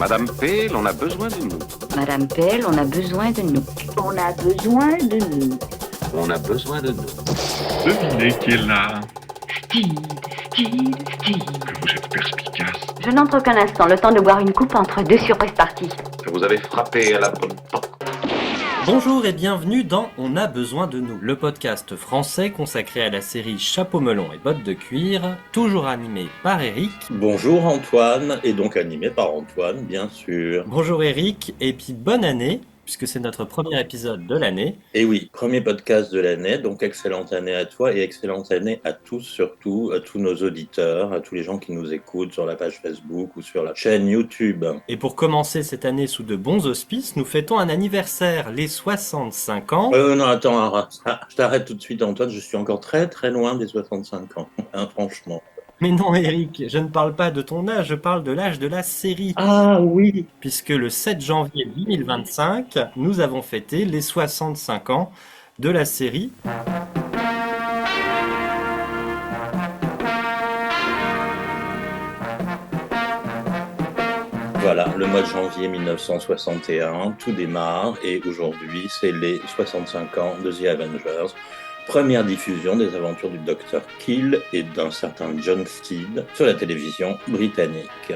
Madame Pell, on a besoin de nous. Madame Pell, on a besoin de nous. On a besoin de nous. On a besoin de nous. Devinez qui est là. Steve. Que vous êtes perspicace. Je n'entre qu'un instant, le temps de boire une coupe entre deux surprises parties. Que vous avez frappé à la bonne porte. Bonjour et bienvenue dans On a besoin de nous, le podcast français consacré à la série Chapeau melon et bottes de cuir, toujours animé par Eric. Bonjour Antoine, et donc animé par Antoine, bien sûr. Bonjour Eric, et puis bonne année, puisque c'est notre premier épisode de l'année. Et oui, premier podcast de l'année, donc excellente année à toi et excellente année à tous, surtout à tous nos auditeurs, à tous les gens qui nous écoutent sur la page Facebook ou sur la chaîne YouTube. Et pour commencer cette année sous de bons auspices, nous fêtons un anniversaire, les 65 ans. Non, attends, je t'arrête tout de suite Antoine, je suis encore très très loin des 65 ans, franchement. Mais non Eric, je ne parle pas de ton âge, je parle de l'âge de la série. Ah oui. Puisque le 7 janvier 2025, nous avons fêté les 65 ans de la série. Voilà, le mois de janvier 1961, tout démarre et aujourd'hui c'est les 65 ans de The Avengers. Première diffusion des aventures du Dr. Kill et d'un certain John Steed sur la télévision britannique.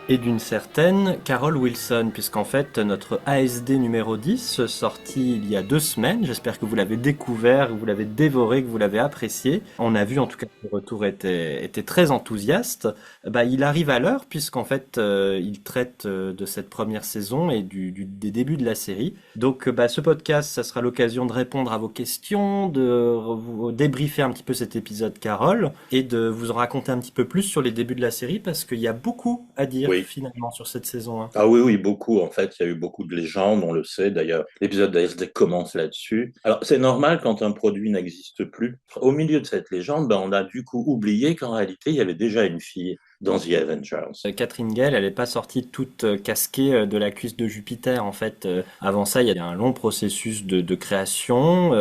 Et d'une certaine Carol Wilson, puisqu'en fait notre ASD numéro 10, sorti il y a 2 semaines, j'espère que vous l'avez découvert, que vous l'avez dévoré, que vous l'avez apprécié. On a vu en tout cas que le retour était très enthousiaste. Il arrive à l'heure, puisqu'en fait il traite de cette première saison et des débuts de la série. Donc ce podcast, ça sera l'occasion de répondre à vos questions, de vous débriefer un petit peu cet épisode Carol, et de vous en raconter un petit peu plus sur les débuts de la série, parce qu'il y a beaucoup à dire. Oui. Finalement sur cette saison 1. Ah oui, beaucoup. En fait, il y a eu beaucoup de légendes, on le sait. D'ailleurs, l'épisode d'ASD commence là-dessus. Alors, c'est normal quand un produit n'existe plus. Au milieu de cette légende, on a du coup oublié qu'en réalité, il y avait déjà une fille dans The Avengers. Catherine Gale, elle n'est pas sortie toute casquée de la cuisse de Jupiter, en fait. Avant ça, il y a un long processus de création,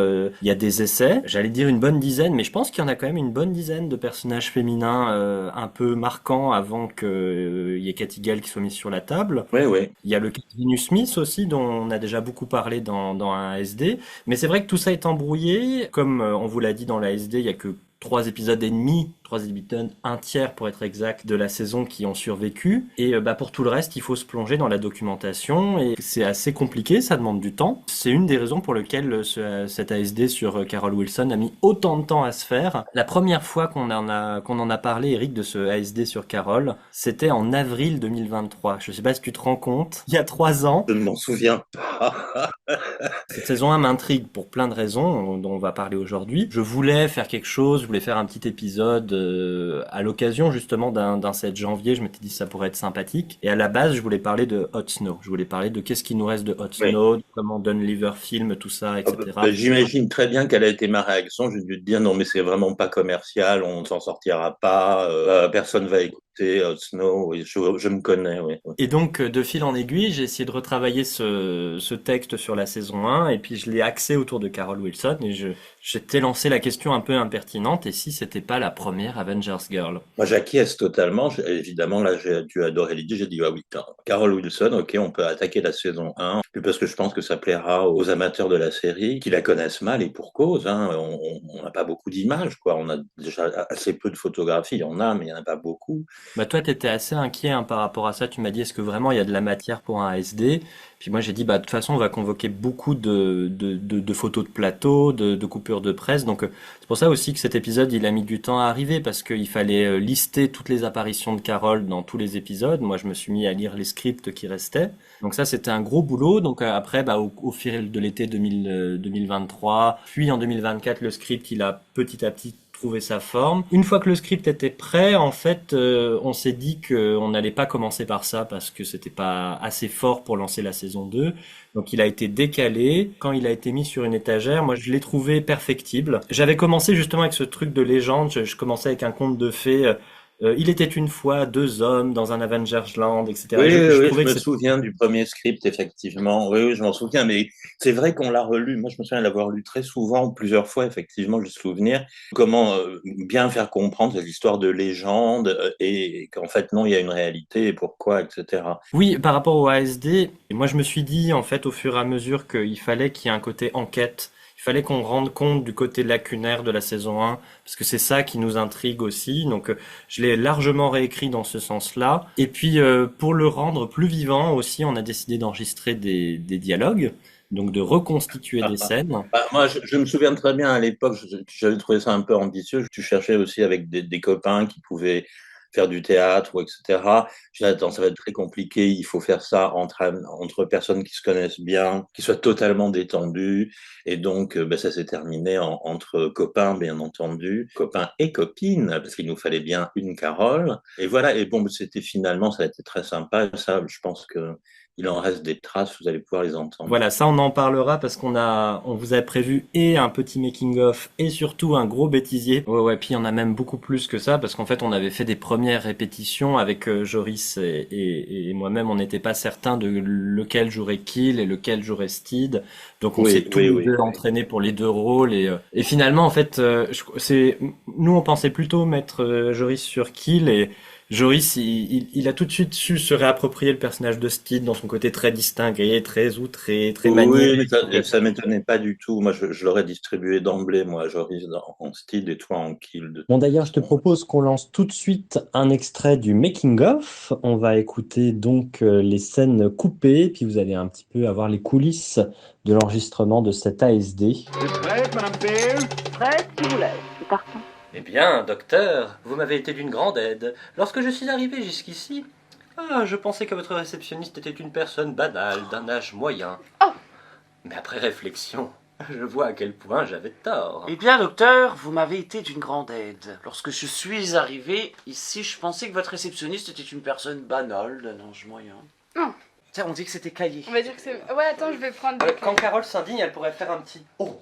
il y a des essais, j'allais dire une bonne dizaine, mais je pense qu'il y en a quand même une bonne dizaine de personnages féminins un peu marquants avant qu'il y ait Cathy Gale qui soit mise sur la table. Oui. Il y a le cas de Venus Smith aussi, dont on a déjà beaucoup parlé dans un SD, mais c'est vrai que tout ça est embrouillé, comme on vous l'a dit dans la SD, il y a que 3 épisodes et demi, 3 épisodes, un tiers pour être exact, de la saison qui ont survécu. Et pour tout le reste, il faut se plonger dans la documentation et c'est assez compliqué, ça demande du temps. C'est une des raisons pour lesquelles cet ASD sur Carol Wilson a mis autant de temps à se faire. La première fois qu'on en a parlé, Eric, de ce ASD sur Carol, c'était en avril 2023. Je sais pas si tu te rends compte, il y a 3 ans. Je ne m'en souviens pas. Cette saison 1 m'intrigue pour plein de raisons dont on va parler aujourd'hui. Je voulais faire quelque chose, je voulais faire un petit épisode à l'occasion justement d'un 7 janvier, je m'étais dit ça pourrait être sympathique. Et à la base, je voulais parler de Hot Snow. Je voulais parler de qu'est-ce qui nous reste de Hot Snow, de comment Dunleavy filme tout ça, etc. J'imagine très bien quelle a été ma réaction. J'ai dû te dire non mais c'est vraiment pas commercial, on ne s'en sortira pas, personne va écouter Hot Snow, je me connais. Oui. Et donc de fil en aiguille, j'ai essayé de retravailler ce texte sur la saison 1 et puis je l'ai axé autour de Carol Wilson et je t'ai lancé la question un peu impertinente, et si c'était pas la première Avengers Girl? Moi, j'acquiesce totalement. Évidemment, là, j'ai dû adorer l'idée. J'ai dit, ah oui, Carol Wilson, ok, on peut attaquer la saison 1. Puis parce que je pense que ça plaira aux amateurs de la série, qui la connaissent mal et pour cause. On n'a pas beaucoup d'images, quoi. On a déjà assez peu de photographies. Il y en a, mais il n'y en a pas beaucoup. Toi, t'étais assez inquiet par rapport à ça. Tu m'as dit, est-ce que vraiment il y a de la matière pour un ASD? Puis moi, j'ai dit, de toute façon, on va convoquer beaucoup de photos de plateau, de coupures de presse. Donc, c'est pour ça aussi que cet épisode, il a mis du temps à arriver, parce qu'il fallait lister toutes les apparitions de Carol dans tous les épisodes. Moi, je me suis mis à lire les scripts qui restaient. Donc ça, c'était un gros boulot. Donc après, au fil de l'été 2023, puis en 2024, le script, il a petit à petit trouvé sa forme. Une fois que le script était prêt, en fait, on s'est dit qu'on n'allait pas commencer par ça parce que c'était pas assez fort pour lancer la saison 2. Donc il a été décalé. Quand il a été mis sur une étagère, moi je l'ai trouvé perfectible. J'avais commencé justement avec ce truc de légende. Je commençais avec un conte de fées Il était une fois deux hommes dans un Avengers Land, etc. Oui, Je oui, je trouvais que me souviens du premier script, effectivement. Oui, oui, je m'en souviens, mais c'est vrai qu'on l'a relu. Moi, je me souviens de l'avoir lu très souvent, plusieurs fois, effectivement, j'ai souvenir. Comment bien faire comprendre cette histoire de légende et qu'en fait, non, il y a une réalité et pourquoi, etc. Oui, par rapport au ASD, moi je me suis dit en fait au fur et à mesure qu'il fallait qu'il y ait un côté enquête, il fallait qu'on rende compte du côté lacunaire de la saison 1, parce que c'est ça qui nous intrigue aussi, donc je l'ai largement réécrit dans ce sens-là. Et puis pour le rendre plus vivant aussi, on a décidé d'enregistrer des dialogues, donc de reconstituer des scènes. Bah, moi, je me souviens très bien à l'époque, j'avais trouvé ça un peu ambitieux. Tu cherchais aussi avec des copains qui pouvaient faire du théâtre, ou etc. Je dis, attends, ça va être très compliqué. Il faut faire ça entre personnes qui se connaissent bien, qui soient totalement détendues. Et donc, ben, ça s'est terminé entre copains, bien entendu, copains et copines, parce qu'il nous fallait bien une Carole. Et voilà. Et bon, c'était finalement, ça a été très sympa. Ça, je pense que il en reste des traces, vous allez pouvoir les entendre. Voilà, ça on en parlera parce on vous a prévu et un petit making of et surtout un gros bêtisier. Ouais, ouais, puis il y en a même beaucoup plus que ça parce qu'en fait on avait fait des premières répétitions avec Joris et moi-même, on n'était pas certain de lequel jouerait Kill et lequel jouerait Steed. Donc on s'est tous les deux entraînés pour les deux rôles et finalement en fait, nous on pensait plutôt mettre Joris sur Kill et Joris, il a tout de suite su se réapproprier le personnage de Steed dans son côté très distingué, très outré, très manié. Oui, ça m'étonnait pas du tout. Moi, je l'aurais distribué d'emblée, moi, Joris en Steed et toi en Kill. Bon, d'ailleurs, je te propose qu'on lance tout de suite un extrait du making-of. On va écouter donc les scènes coupées, puis vous allez un petit peu avoir les coulisses de l'enregistrement de cet ASD. Prête, si vous l'êtes. C'est parti. Eh bien, docteur, vous m'avez été d'une grande aide. Lorsque je suis arrivé jusqu'ici, je pensais que votre réceptionniste était une personne banale, d'un âge moyen. Oh. Mais après réflexion, je vois à quel point j'avais tort. Eh bien, docteur, vous m'avez été d'une grande aide. Lorsque je suis arrivé ici, je pensais que votre réceptionniste était une personne banale, d'un âge moyen. Oh. Tiens, on dit que c'était caillé. On va dire que c'est... Ouais, attends, je vais prendre... Quand Carole s'indigne, elle pourrait faire un petit « oh ».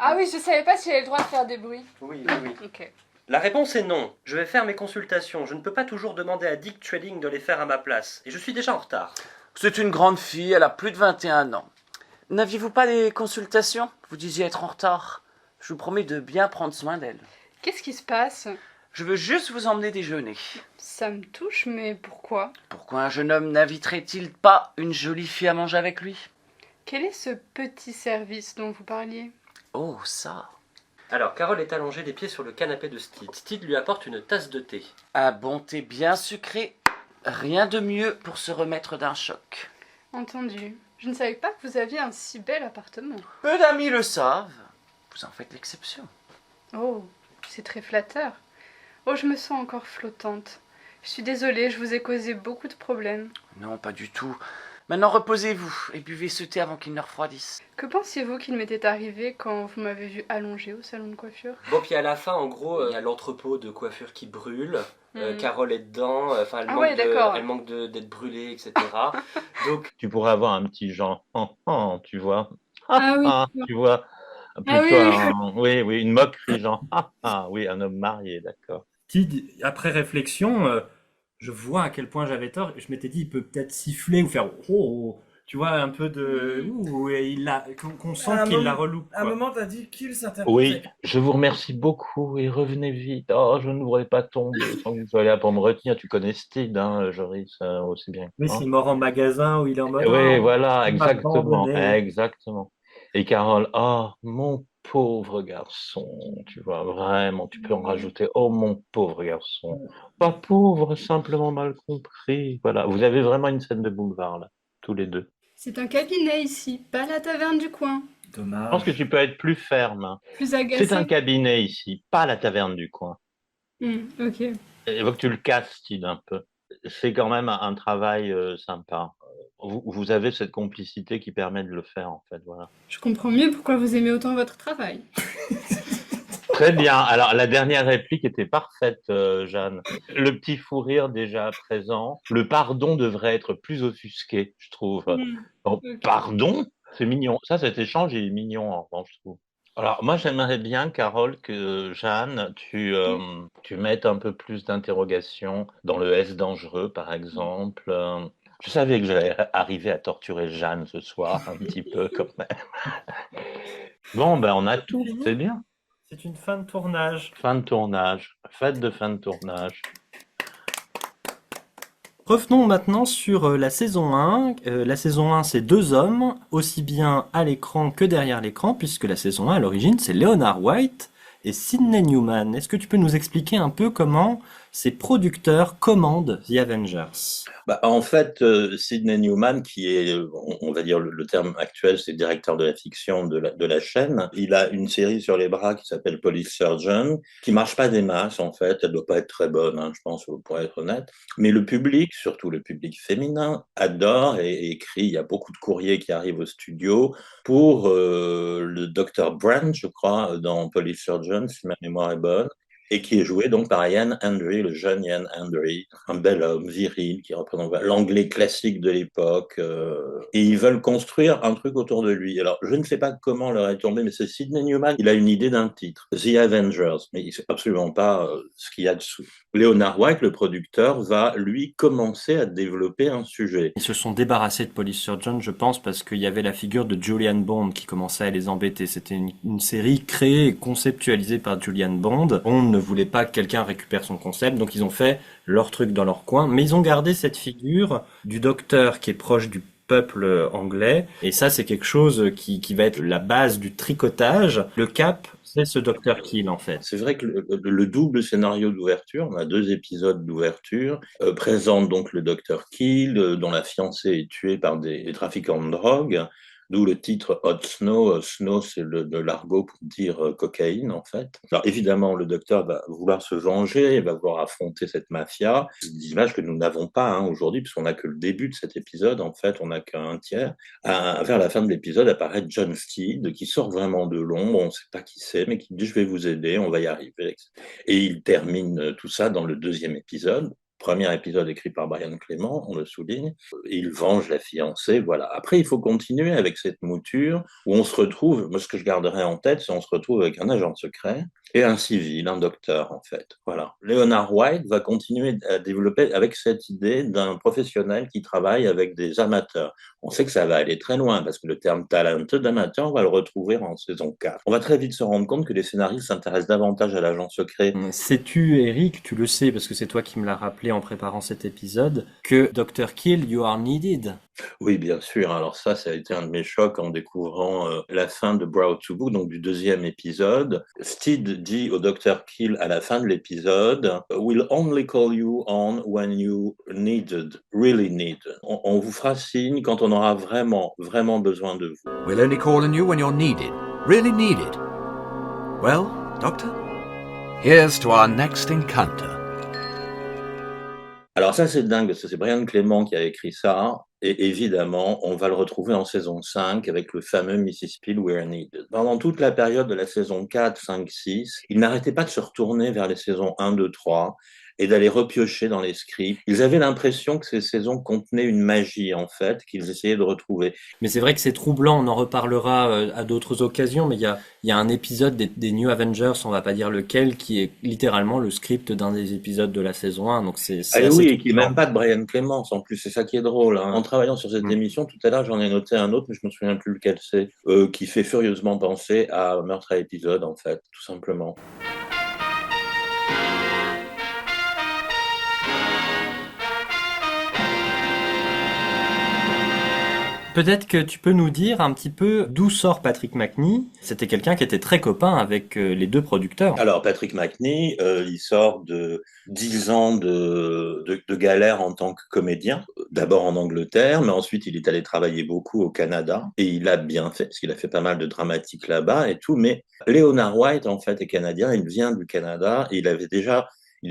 Ah oui, je savais pas si elle avait le droit de faire des bruits. Oui. Ok. La réponse est non. Je vais faire mes consultations. Je ne peux pas toujours demander à Dick Trelling de les faire à ma place. Et je suis déjà en retard. C'est une grande fille, elle a plus de 21 ans. N'aviez-vous pas des consultations? Vous disiez être en retard. Je vous promets de bien prendre soin d'elle. Qu'est-ce qui se passe? Je veux juste vous emmener déjeuner. Ça me touche, mais pourquoi? Pourquoi un jeune homme n'inviterait-il pas une jolie fille à manger avec lui? Quel est ce petit service dont vous parliez? Oh, ça. Alors, Carole est allongée des pieds sur le canapé de Steed. Steed lui apporte une tasse de thé. Un bon thé bien sucré. Rien de mieux pour se remettre d'un choc. Entendu. Je ne savais pas que vous aviez un si bel appartement. Peu d'amis le savent. Vous en faites l'exception. Oh, c'est très flatteur. Oh, je me sens encore flottante. Je suis désolée, je vous ai causé beaucoup de problèmes. Non, pas du tout. Maintenant, reposez-vous et buvez ce thé avant qu'il ne refroidisse. Que pensiez-vous qu'il m'était arrivé quand vous m'avez vu allongée au salon de coiffure? Bon, puis à la fin, en gros, il y a l'entrepôt de coiffure qui brûle. Carole est dedans. Enfin, elle manque d'être brûlée, etc. Donc, tu pourrais avoir un petit genre, tu vois. Tu vois. Oui, une moquerie, genre, oui, un homme marié, d'accord. Après réflexion, je vois à quel point j'avais tort. Je m'étais dit, il peut peut-être siffler ou faire oh, tu vois, un peu de qu'on sent qu'il la reloupe. À un moment, t'as dit qu'il s'interprète. Oui, je vous remercie beaucoup et revenez vite. Oh, je ne voudrais pas tomber sans que vous soyez là pour me retenir. Tu connais Steed, Joris, aussi bien. Mais s'il mort en magasin ou il est en mode. Oui, voilà, exactement. Et Carole, mon pauvre garçon, tu vois, vraiment, tu peux en rajouter, oh mon pauvre garçon. Pas pauvre, simplement mal compris. Voilà, vous avez vraiment une scène de boulevard, là, tous les deux. C'est un cabinet ici, pas la taverne du coin. Dommage. Je pense que tu peux être plus ferme. Plus agacé. C'est un cabinet ici, pas la taverne du coin. Ok. Il faut que tu le casses, Steve, un peu. C'est quand même un travail sympa. Vous avez cette complicité qui permet de le faire, en fait, voilà. Je comprends mieux pourquoi vous aimez autant votre travail. Très bien. Alors, la dernière réplique était parfaite, Jeanne. Le petit fou rire déjà présent. Le pardon devrait être plus offusqué, je trouve. Okay. Pardon? C'est mignon. Cet échange est mignon, en revanche, je trouve. Alors, moi, j'aimerais bien, Carole, que Jeanne, tu mettes un peu plus d'interrogations dans le S dangereux, par exemple. Je savais que j'allais arriver à torturer Jeanne ce soir, un petit peu quand même. Bon, ben, on a tout, c'est bien. C'est une fin de tournage. Fin de tournage, fête de fin de tournage. Revenons maintenant sur la saison 1. La saison 1, c'est deux hommes, aussi bien à l'écran que derrière l'écran, puisque la saison 1, à l'origine, c'est Leonard White et Sidney Newman. Est-ce que tu peux nous expliquer un peu comment ces producteurs commandent The Avengers? Bah, en fait, Sidney Newman, qui est, on va dire le terme actuel, c'est directeur de la fiction de la chaîne. Il a une série sur les bras qui s'appelle Police Surgeon, qui marche pas des masses en fait. Elle doit pas être très bonne, hein, je pense, pour être honnête. Mais le public, surtout le public féminin, adore et écrit. Il y a beaucoup de courriers qui arrivent au studio pour le Dr. Brand, je crois, dans Police Surgeon, si ma mémoire est bonne, et qui est joué donc par Ian Hendry, le jeune Ian Hendry, un bel homme viril qui représente l'anglais classique de l'époque. Et ils veulent construire un truc autour de lui. Alors, je ne sais pas comment leur est tombé, mais c'est Sidney Newman. Il a une idée d'un titre, The Avengers, mais il ne sait absolument pas ce qu'il y a dessous. Leonard White, le producteur, va lui commencer à développer un sujet. Ils se sont débarrassés de Police Surgeon, je pense, parce qu'il y avait la figure de Julian Bond qui commençait à les embêter. C'était une série créée et conceptualisée par Julian Bond. Bond ne voulait pas que quelqu'un récupère son concept, donc ils ont fait leur truc dans leur coin. Mais ils ont gardé cette figure du docteur qui est proche du peuple anglais. Et ça, c'est quelque chose qui va être la base du tricotage. Le cap, c'est ce Dr. Kill, en fait. C'est vrai que le double scénario d'ouverture, on a 2 épisodes d'ouverture, présente donc le Dr. Kill, dont la fiancée est tuée par des trafiquants de drogue, d'où le titre Hot Snow. Snow, c'est de l'argot pour dire cocaïne, en fait. Alors évidemment, le docteur va vouloir se venger, il va vouloir affronter cette mafia. C'est des images que nous n'avons pas hein, aujourd'hui, puisqu'on n'a que le début de cet épisode, en fait, on n'a qu'un tiers. Vers la fin de l'épisode apparaît John Steed, qui sort vraiment de l'ombre, on ne sait pas qui c'est, mais qui dit « je vais vous aider, on va y arriver ». Et il termine tout ça dans le 2e épisode. Premier épisode écrit par Brian Clément, on le souligne. Il venge la fiancée, voilà. Après, il faut continuer avec cette mouture où on se retrouve, moi ce que je garderai en tête, c'est on se retrouve avec un agent secret et un civil, un docteur en fait. Voilà. Leonard White va continuer à développer avec cette idée d'un professionnel qui travaille avec des amateurs. On sait que ça va aller très loin parce que le terme talented amateur, on va le retrouver en saison 4. On va très vite se rendre compte que les scénaristes s'intéressent davantage à l'agent secret. Sais-tu, Eric, tu le sais parce que c'est toi qui me l'as rappelé en préparant cet épisode, que Dr. Kill, you are needed. Oui, bien sûr. Alors ça a été un de mes chocs en découvrant la fin de Broad to Book, donc du 2e épisode. Steed dit au Dr. Kill à la fin de l'épisode « We'll only call you on when you needed, really needed ». On vous fera signe quand on aura vraiment, vraiment besoin de vous. « We'll only call on you when you're needed, really needed ». Well, Doctor, here's to our next encounter. Alors ça, c'est dingue, parce que c'est Brian Clément qui a écrit ça. Et évidemment, on va le retrouver en saison 5 avec le fameux Mrs. Peel, We're Needed. Pendant toute la période de la saison 4, 5, 6, ils n'arrêtaient pas de se retourner vers les saisons 1, 2, 3 et d'aller repiocher dans les scripts. Ils avaient l'impression que ces saisons contenaient une magie, en fait, qu'ils essayaient de retrouver. Mais c'est vrai que c'est troublant, on en reparlera à d'autres occasions, mais il y a un épisode des New Avengers, on va pas dire lequel, qui est littéralement le script d'un des épisodes de la saison 1, donc c'est oui, et qui n'est même pas de Brian Clemence, en plus, c'est ça qui est drôle. Hein. En travaillant sur cette émission, tout à l'heure, j'en ai noté un autre, mais je me souviens plus lequel c'est, qui fait furieusement penser à Meurtre à épisode, en fait, tout simplement. Peut-être que tu peux nous dire un petit peu d'où sort Patrick Macnee. C'était quelqu'un qui était très copain avec les deux producteurs. Alors Patrick Macnee, il sort de 10 ans de galère en tant que comédien, d'abord en Angleterre, mais ensuite il est allé travailler beaucoup au Canada, et il a bien fait, parce qu'il a fait pas mal de dramatique là-bas et tout, mais Leonard White en fait est canadien, il vient du Canada, et il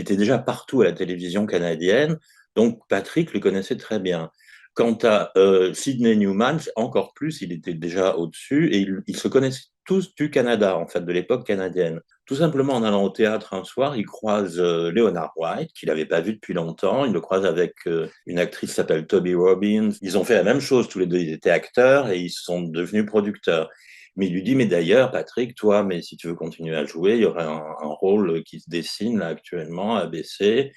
était déjà partout à la télévision canadienne, donc Patrick le connaissait très bien. Quant à Sidney Newman, encore plus, il était déjà au-dessus et ils se connaissaient tous du Canada, en fait, de l'époque canadienne. Tout simplement, en allant au théâtre un soir, il croise Leonard White, qu'il n'avait pas vu depuis longtemps. Il le croise avec une actrice qui s'appelle Toby Robbins. Ils ont fait la même chose, tous les deux, ils étaient acteurs et ils sont devenus producteurs. Mais il lui dit, mais d'ailleurs, Patrick, toi, mais si tu veux continuer à jouer, il y aurait un rôle qui se dessine là actuellement à ABC,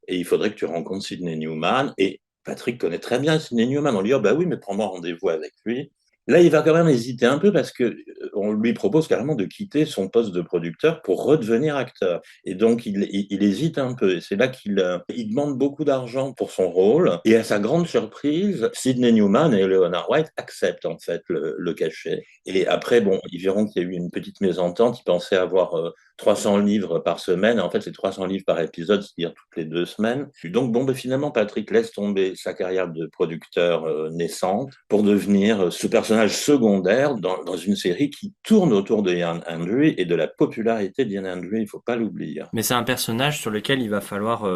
et il faudrait que tu rencontres Sydney Newman. Et Patrick connaît très bien Sydney Newman. On lui dit, oh, bah oui, mais prends-moi rendez-vous avec lui. Là, il va quand même hésiter un peu parce que on lui propose carrément de quitter son poste de producteur pour redevenir acteur. Et donc, il hésite un peu. Et c'est là il demande beaucoup d'argent pour son rôle. Et à sa grande surprise, Sydney Newman et Leonard White acceptent en fait le cachet. Et après, bon, ils verront qu'il y a eu une petite mésentente. Ils pensaient avoir 300 livres par semaine. En fait, c'est 300 livres par épisode, c'est-à-dire toutes les 2 semaines. Donc, bon, ben, finalement, Patrick laisse tomber sa carrière de producteur naissante pour devenir ce personnage secondaire dans une série qui tourne autour de Ian Hendry et de la popularité d'Ian Hendry, il ne faut pas l'oublier. Mais c'est un personnage sur lequel il va falloir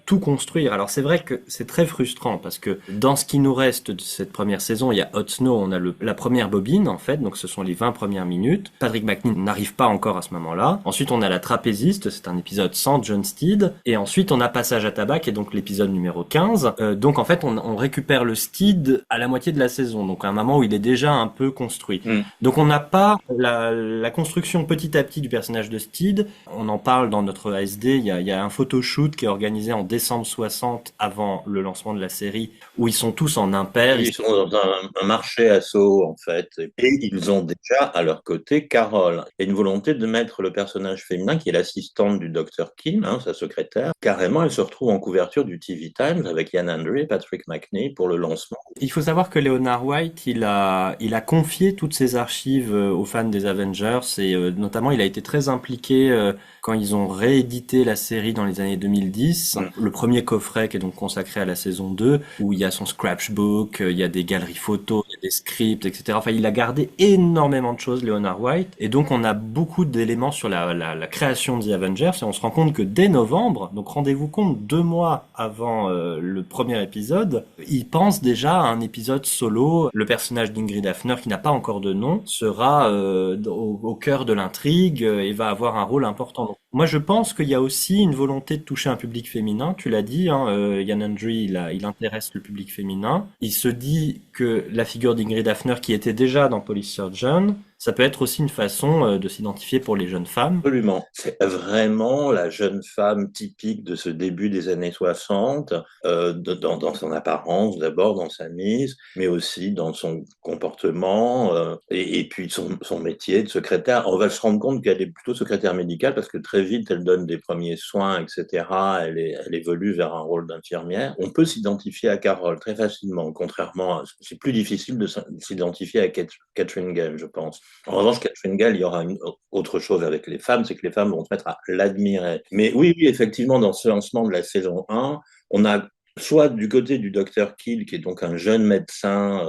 tout construire. Alors c'est vrai que c'est très frustrant parce que dans ce qui nous reste de cette première saison, il y a Hot Snow, on a la première bobine en fait, donc ce sont les 20 premières minutes. Patrick McNee n'arrive pas encore à ce moment-là. Ensuite on a la trapéziste, c'est un épisode sans John Steed. Et ensuite on a Passage à tabac, qui est donc l'épisode numéro 15. Donc en fait on récupère le Steed à la moitié de la saison, donc à un moment où il est déjà un peu construit. Donc on n'a pas la construction petit à petit du personnage de Steed. On en parle dans notre ASD, il y a un photoshoot qui est organisé en décembre 60 avant le lancement de la série où ils sont tous en impair. Ils sont dans un marché à Soho en fait et ils ont déjà à leur côté Carol. Il y a une volonté de mettre le personnage féminin qui est l'assistante du Dr Kim, sa secrétaire. Carrément, elle se retrouve en couverture du TV Times avec Ian Hendry et Patrick McNee pour le lancement. Il faut savoir que Leonard White, il a confié toutes ses archives aux fans des Avengers et notamment il a été très impliqué quand ils ont réédité la série dans les années 2010. Le premier coffret qui est donc consacré à la saison 2 où il y a son scratchbook, il y a des galeries photos, il y a des scripts, etc. Enfin, il a gardé énormément de choses, Leonard White, et donc on a beaucoup d'éléments sur la création des Avengers et on se rend compte que dès novembre, donc rendez-vous compte 2 mois avant le premier épisode, il pense déjà à un épisode solo. Le personnage d'Ingrid Hafner, qui n'a pas encore de nom, sera au cœur de l'intrigue et va avoir un rôle important. Donc, moi, je pense qu'il y a aussi une volonté de toucher un public féminin. Tu l'as dit, Ian Hendry, il intéresse le public féminin. Il se dit que la figure d'Ingrid Hafner, qui était déjà dans Police Surgeon, ça peut être aussi une façon de s'identifier pour les jeunes femmes. Absolument. C'est vraiment la jeune femme typique de ce début des années 60, dans son apparence d'abord, dans sa mise, mais aussi dans son comportement et puis son métier de secrétaire. On va se rendre compte qu'elle est plutôt secrétaire médicale parce que très vite, elle donne des premiers soins, etc. Elle évolue vers un rôle d'infirmière. On peut s'identifier à Carol très facilement, contrairement à... C'est plus difficile de s'identifier à Catherine Gale, je pense. En revanche, Catherine Gale, il y aura une autre chose avec les femmes, c'est que les femmes vont se mettre à l'admirer. Mais oui, effectivement, dans ce lancement de la saison 1, on a soit du côté du Dr Kill, qui est donc un jeune médecin,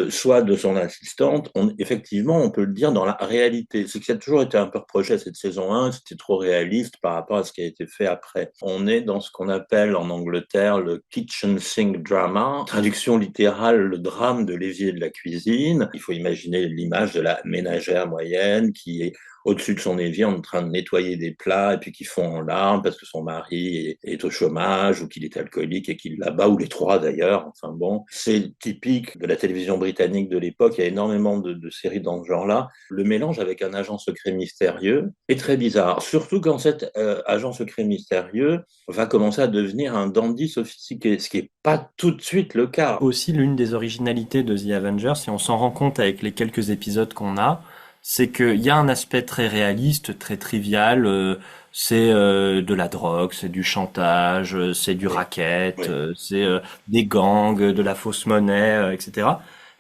soit de son assistante, effectivement, on peut le dire dans la réalité. C'est que ça a toujours été un peu reproché à cette saison 1, c'était trop réaliste par rapport à ce qui a été fait après. On est dans ce qu'on appelle en Angleterre le kitchen sink drama, traduction littérale, le drame de l'évier de la cuisine. Il faut imaginer l'image de la ménagère moyenne qui est au-dessus de son évier en train de nettoyer des plats et puis qui fond en larmes parce que son mari est au chômage ou qu'il est alcoolique et qu'il la bat, ou les trois d'ailleurs. Enfin bon, c'est typique de la télévision britannique de l'époque. Il y a énormément de séries dans ce genre-là. Le mélange avec un agent secret mystérieux est très bizarre, surtout quand cet agent secret mystérieux va commencer à devenir un dandy sophistiqué, ce qui n'est pas tout de suite le cas. Aussi, l'une des originalités de The Avengers, et on s'en rend compte avec les quelques épisodes qu'on a, c'est qu'il y a un aspect très réaliste, très trivial, c'est de la drogue, c'est du chantage, c'est du racket, c'est des gangs, de la fausse monnaie, etc.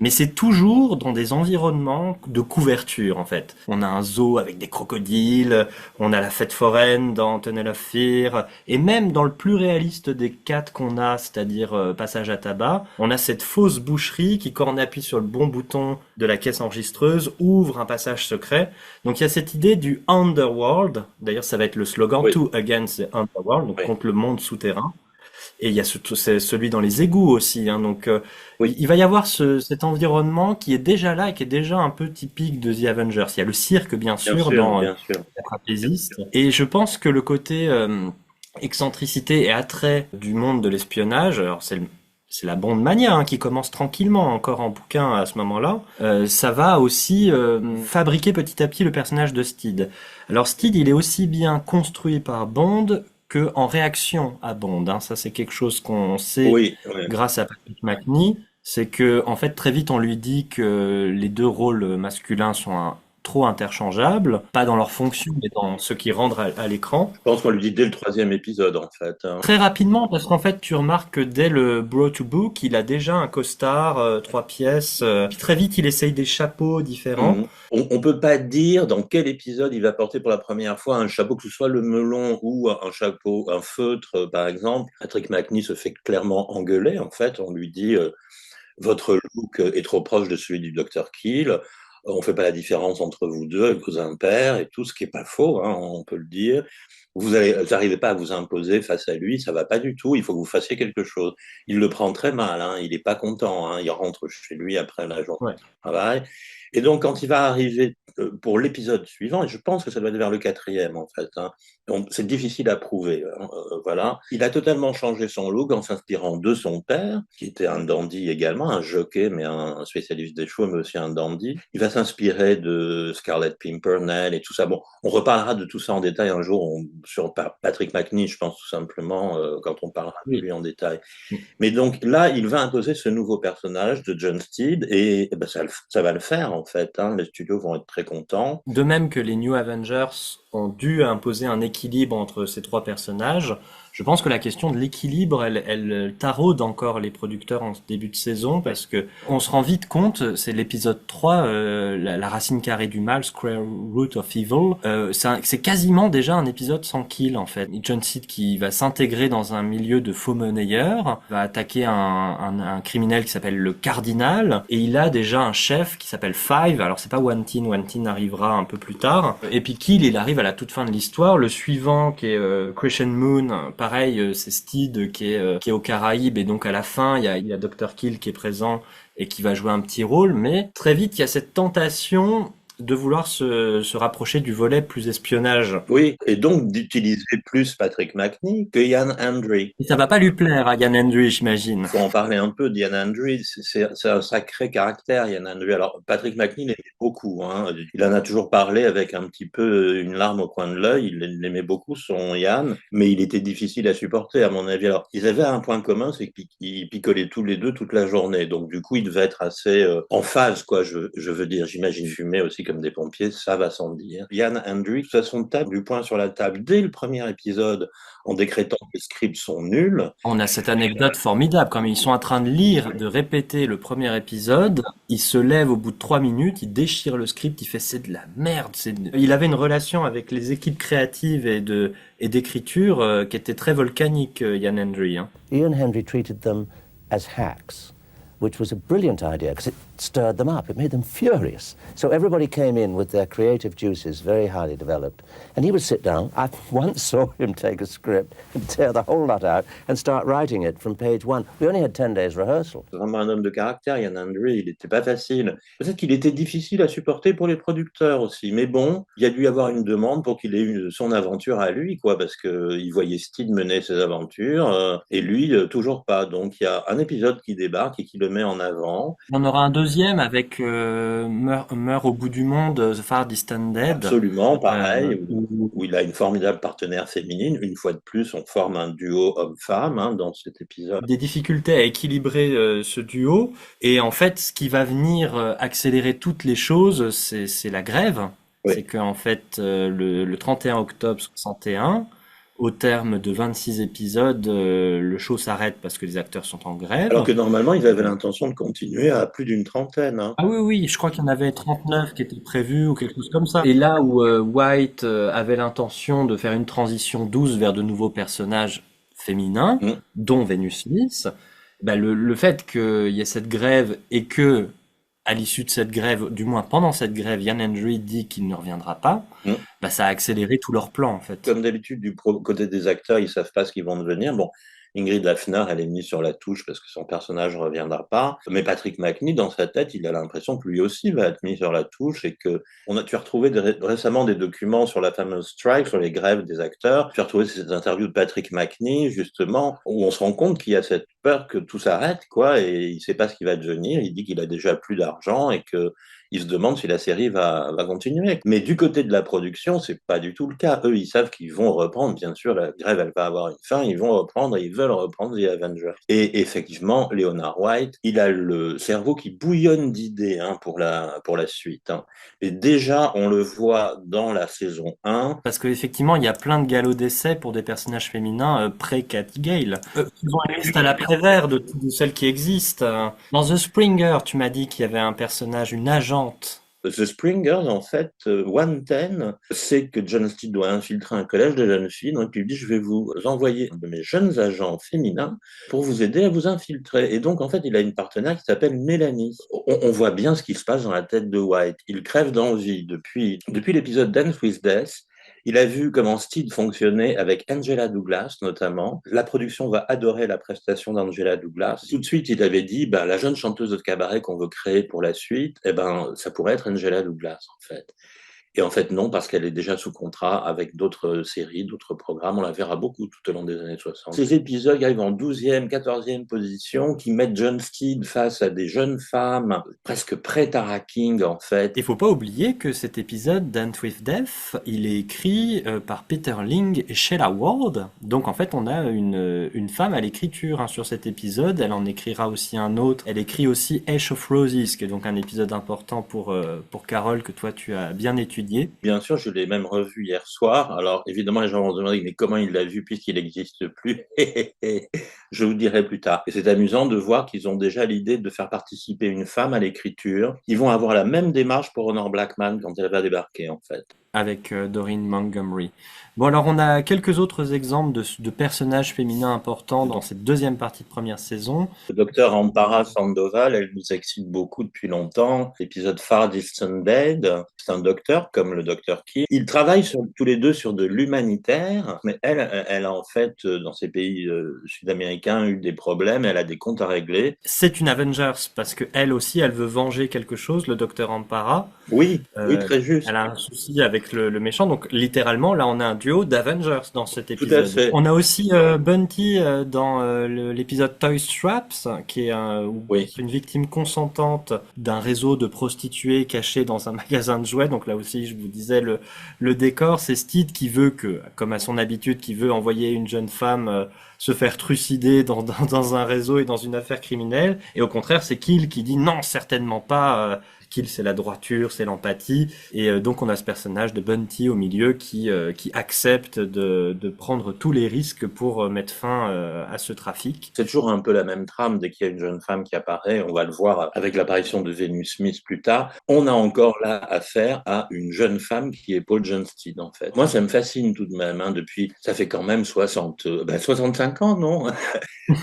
Mais c'est toujours dans des environnements de couverture, en fait. On a un zoo avec des crocodiles, on a la fête foraine dans Tunnel of Fear, et même dans le plus réaliste des 4 qu'on a, c'est-à-dire Passage à tabac, on a cette fausse boucherie qui, quand on appuie sur le bon bouton de la caisse enregistreuse, ouvre un passage secret. Donc il y a cette idée du underworld, d'ailleurs ça va être le slogan, To Against the Underworld, donc contre le monde souterrain. Et il y a celui dans les égouts aussi, donc il va y avoir cet environnement qui est déjà là et qui est déjà un peu typique de The Avengers. Il y a le cirque bien sûr dans la trapéziste, et je pense que le côté excentricité et attrait du monde de l'espionnage, alors c'est c'est la Bond mania hein, qui commence tranquillement encore en bouquin à ce moment-là. Ça va aussi fabriquer petit à petit le personnage de Steed. Alors Steed, il est aussi bien construit par Bond que en réaction à Bond. Hein. Ça, c'est quelque chose qu'on sait grâce à Patrick Macnee. C'est que en fait très vite on lui dit que les deux rôles masculins sont trop interchangeables, pas dans leur fonction, mais dans ce qu'ils rendent à l'écran. Je pense qu'on lui dit dès le 3e épisode, en fait. Hein. Très rapidement, parce qu'en fait, tu remarques que dès le Bro to Book, il a déjà un costard, 3 pièces. Puis très vite, il essaye des chapeaux différents. On peut pas dire dans quel épisode il va porter pour la première fois un chapeau, que ce soit le melon ou un chapeau, un feutre, par exemple. Patrick Macnee se fait clairement engueuler, en fait. On lui dit votre look est trop proche de celui du Dr. Kill. On fait pas la différence entre vous deux avec vos impairs et tout, ce qui est pas faux, hein, on peut le dire. Vous n'arrivez pas à vous imposer face à lui, ça va pas du tout, il faut que vous fassiez quelque chose. Il le prend très mal, hein, il est pas content, hein, il rentre chez lui après la journée de travail. Et donc, quand il va arriver pour l'épisode suivant, et je pense que ça doit être vers le 4e, en fait, hein, c'est difficile à prouver, voilà. Il a totalement changé son look en s'inspirant de son père, qui était un dandy également, un jockey, mais un spécialiste des chevaux, mais aussi un dandy. Il va s'inspirer de Scarlett Pimpernel et tout ça. Bon, on reparlera de tout ça en détail un jour sur Patrick Macnee, je pense tout simplement, quand on parlera de lui en détail. Mais donc là, il va imposer ce nouveau personnage de John Steed, et ben, ça va le faire, en fait. Hein. Les studios vont être très contents. De même que les New Avengers ont dû imposer un équilibre entre ces trois personnages, je pense que la question de l'équilibre, elle taraude encore les producteurs en ce début de saison, parce que on se rend vite compte, c'est l'épisode 3, la racine carrée du mal, Square Root of Evil, c'est quasiment déjà un épisode sans kill, en fait. John Steed qui va s'intégrer dans un milieu de faux monnayeurs, va attaquer un criminel qui s'appelle le Cardinal, et il a déjà un chef qui s'appelle Five, alors c'est pas One Teen arrivera un peu plus tard, et puis Kill, il arrive à la toute fin de l'histoire. Le suivant, qui est Crescent Moon, pareil, c'est Steed qui est aux Caraïbes, et donc à la fin, il y a Dr. Kill qui est présent et qui va jouer un petit rôle, mais très vite, il y a cette tentation de vouloir se rapprocher du volet plus espionnage. Oui, et donc d'utiliser plus Patrick Macnee que Ian Hendry. Et ça va pas lui plaire à Ian Hendry, j'imagine. Il faut en parler un peu d'Ian Hendry, c'est un sacré caractère, Ian Hendry. Alors, Patrick Macnee l'aimait beaucoup, hein. Il en a toujours parlé avec un petit peu une larme au coin de l'œil, il aimait beaucoup son Ian, mais il était difficile à supporter, à mon avis. Alors, ils avaient un point commun, c'est qu'ils picolaient tous les deux toute la journée, donc du coup, ils devaient être assez en phase, quoi, je veux dire. J'imagine fumer aussi comme des pompiers, ça va sans dire. Ian Hendry, de toute façon, tape du poing sur la table dès le premier épisode en décrétant que les scripts sont nuls. On a cette anecdote formidable, quand ils sont en train de lire, de répéter le premier épisode, il se lève au bout de 3 minutes, il déchire le script, il fait c'est de la merde. Il avait une relation avec les équipes créatives et d'écriture qui était très volcanique, Ian Hendry. Hein. Ian Hendry treated them as hacks, which was a brilliant idea because it stirred them up. It made them furious. So everybody came in with their creative juices very highly developed. And he would sit down. I once saw him take a script and tear the whole lot out and start writing it from page 1. We only had 10 days rehearsal. C'est vraiment un homme de caractère, Ian Hendry. Il n'était pas facile. Peut-être qu'il était difficile à supporter pour les producteurs aussi. Mais bon, il y a dû y avoir une demande pour qu'il ait eu son aventure à lui, quoi, parce qu'il voyait Steed mener ses aventures et lui, toujours pas. Donc il y a un épisode qui débarque et qui le met en avant. On aura un deuxième avec Meurt au bout du monde, The Far Distant Dead. Absolument, pareil, où il a une formidable partenaire féminine. Une fois de plus, on forme un duo homme-femme hein, dans cet épisode. Des difficultés à équilibrer ce duo. Et en fait, ce qui va venir accélérer toutes les choses, c'est la grève. Oui. C'est qu'en fait, le 31 octobre 61, au terme de 26 épisodes, le show s'arrête parce que les acteurs sont en grève. Alors que normalement, ils avaient l'intention de continuer à plus d'une trentaine. Hein. Ah oui, je crois qu'il y en avait 39 qui étaient prévus ou quelque chose comme ça. Et là où White avait l'intention de faire une transition douce vers de nouveaux personnages féminins, dont Venus Smith, bah le fait qu'il y ait cette grève et que à l'issue de cette grève, du moins pendant cette grève, Ian Hendry dit qu'il ne reviendra pas, bah ça a accéléré tout leur plan en fait. Comme d'habitude, du côté des acteurs, ils savent pas ce qu'ils vont devenir. Bon, Ingrid Lafner, elle est mise sur la touche parce que son personnage ne reviendra pas. Mais Patrick Macnee, dans sa tête, il a l'impression que lui aussi va être mis sur la touche et que tu as retrouvé récemment des documents sur la fameuse strike, sur les grèves des acteurs. Tu as retrouvé ces interviews de Patrick Macnee, justement, où on se rend compte qu'il y a cette peur que tout s'arrête, quoi, et il sait pas ce qui va devenir. Il dit qu'il a déjà plus d'argent et que il se demande si la série va continuer. Mais du côté de la production, c'est pas du tout le cas. Eux, ils savent qu'ils vont reprendre. Bien sûr, la grève, elle va avoir une fin. Ils vont reprendre et ils veulent reprendre The Avengers. Et effectivement, Leonard White, il a le cerveau qui bouillonne d'idées pour la suite. Et déjà, on le voit dans la saison 1. Parce qu'effectivement, il y a plein de galops d'essai pour des personnages féminins pré-Cathy Gale. Ils ont une liste à l'après-vert de celles qui existent. Dans The Springer, tu m'as dit qu'il y avait un personnage, une agente. The Springers, en fait, One Ten sait que John Steed doit infiltrer un collège de jeunes filles, donc il dit je vais vous envoyer de mes jeunes agents féminins pour vous aider à vous infiltrer. Et donc, en fait, il a une partenaire qui s'appelle Mélanie. On voit bien ce qui se passe dans la tête de White. Il crève d'envie depuis l'épisode Dance with Death. Il a vu comment Steed fonctionnait avec Angela Douglas, notamment. La production va adorer la prestation d'Angela Douglas. Tout de suite, il avait dit, la jeune chanteuse de cabaret qu'on veut créer pour la suite, ça pourrait être Angela Douglas, en fait. Et en fait, non, parce qu'elle est déjà sous contrat avec d'autres séries, d'autres programmes. On la verra beaucoup tout au long des années 60. Ces épisodes arrivent en 12e, 14e position, qui mettent John Steed face à des jeunes femmes presque pré-Tara King, en fait. Il faut pas oublier que cet épisode, Dance with Death, il est écrit par Peter Ling et Sheila Ward. Donc en fait, on a une femme à l'écriture sur cet épisode. Elle en écrira aussi un autre. Elle écrit aussi Ash of Roses, qui est donc un épisode important pour Carole, que toi tu as bien étudié. Bien sûr, je l'ai même revu hier soir. Alors, évidemment, les gens vont se demander, mais comment il l'a vu puisqu'il n'existe plus? Je vous dirai plus tard. Et c'est amusant de voir qu'ils ont déjà l'idée de faire participer une femme à l'écriture. Ils vont avoir la même démarche pour Honor Blackman quand elle va débarquer, en fait. Avec Doreen Montgomery. Bon, alors on a quelques autres exemples de personnages féminins importants dans cette deuxième partie de première saison. Le docteur Ampara Sandoval, elle nous excite beaucoup depuis longtemps. L'épisode Far Distant Dead, c'est un docteur comme le docteur Kim. Ils travaillent tous les deux sur de l'humanitaire, mais elle a en fait, dans ces pays sud-américains, eu des problèmes, elle a des comptes à régler. C'est une Avengers, parce que elle aussi, elle veut venger quelque chose, le docteur Ampara. Oui, oui, très juste. Elle a un souci avec le méchant, donc littéralement, là, on a un duo d'Avengers dans cet épisode. Tout à fait. On a aussi Bunty dans l'épisode Toy Straps, qui est une victime consentante d'un réseau de prostituées cachées dans un magasin de jouets. Donc là aussi, je vous disais, le décor, c'est Steed qui veut comme à son habitude, qui veut envoyer une jeune femme se faire trucider dans un réseau et dans une affaire criminelle. Et au contraire, c'est Kill qui dit non, certainement pas. Kill, c'est la droiture, c'est l'empathie, et donc on a ce personnage de Bunty au milieu qui accepte de prendre tous les risques pour mettre fin à ce trafic. C'est toujours un peu la même trame dès qu'il y a une jeune femme qui apparaît, on va le voir avec l'apparition de Venus Smith plus tard, on a encore là affaire à une jeune femme qui est Paul John Steed en fait. Moi ça me fascine tout de même, depuis, ça fait quand même 65 ans, non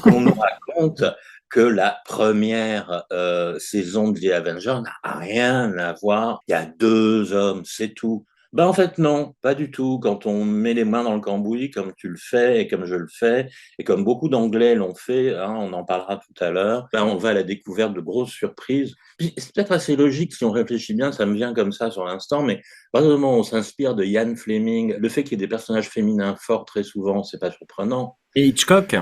qu'on nous raconte que la première saison de The Avengers n'a rien à voir. Il y a 2 hommes, c'est tout. En fait, non, pas du tout. Quand on met les mains dans le cambouis, comme tu le fais et comme je le fais, et comme beaucoup d'Anglais l'ont fait, on en parlera tout à l'heure, on va à la découverte de grosses surprises. Puis, c'est peut-être assez logique si on réfléchit bien, ça me vient comme ça sur l'instant, mais à partir du moment où on s'inspire de Ian Fleming, le fait qu'il y ait des personnages féminins forts très souvent, c'est pas surprenant. Et Hitchcock.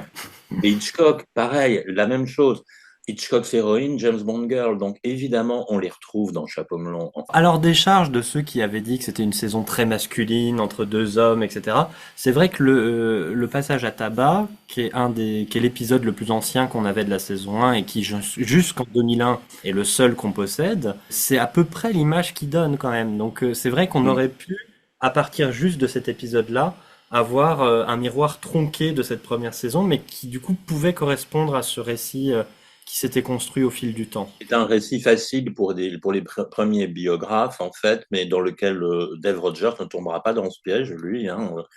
Et Hitchcock, pareil, la même chose. Hitchcock's héroïne, James Bond Girl, donc évidemment on les retrouve dans Chapeau melon. Alors décharge de ceux qui avaient dit que c'était une saison très masculine entre 2 hommes, etc. C'est vrai que le passage à tabac, qui est l'épisode le plus ancien qu'on avait de la saison 1 et qui jusqu'en 2001 est le seul qu'on possède, c'est à peu près l'image qu'il donne quand même. Donc c'est vrai qu'on aurait pu, à partir juste de cet épisode-là, avoir un miroir tronqué de cette première saison, mais qui du coup pouvait correspondre à ce récit qui s'était construit au fil du temps. C'est un récit facile pour les premiers biographes, en fait, mais dans lequel Dave Rogers ne tombera pas dans ce piège, lui.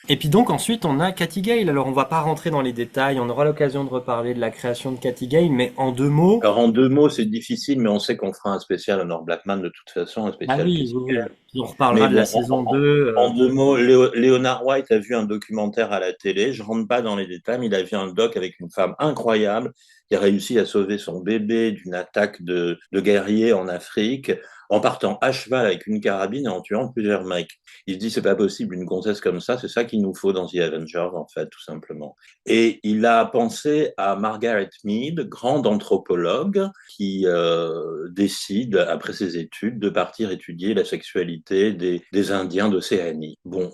Et puis donc, ensuite, on a Cathy Gale. Alors, on va pas rentrer dans les détails, on aura l'occasion de reparler de la création de Cathy Gale, mais en 2 mots... Alors, en 2 mots, c'est difficile, mais on sait qu'on fera un spécial Honor Blackman, de toute façon, un spécial. Ah oui, oui. On reparlera de la saison 2. En 2 mots, Leonard White a vu un documentaire à la télé, je rentre pas dans les détails, mais il a vu un doc avec une femme incroyable, qui a réussi à sauver son bébé d'une attaque de guerriers en Afrique, en partant à cheval avec une carabine et en tuant plusieurs mecs. Il se dit, c'est pas possible, une gonzesse comme ça, c'est ça qu'il nous faut dans The Avengers, en fait, tout simplement. Et il a pensé à Margaret Mead, grande anthropologue, qui décide, après ses études, de partir étudier la sexualité des Indiens d'Océanie. Bon,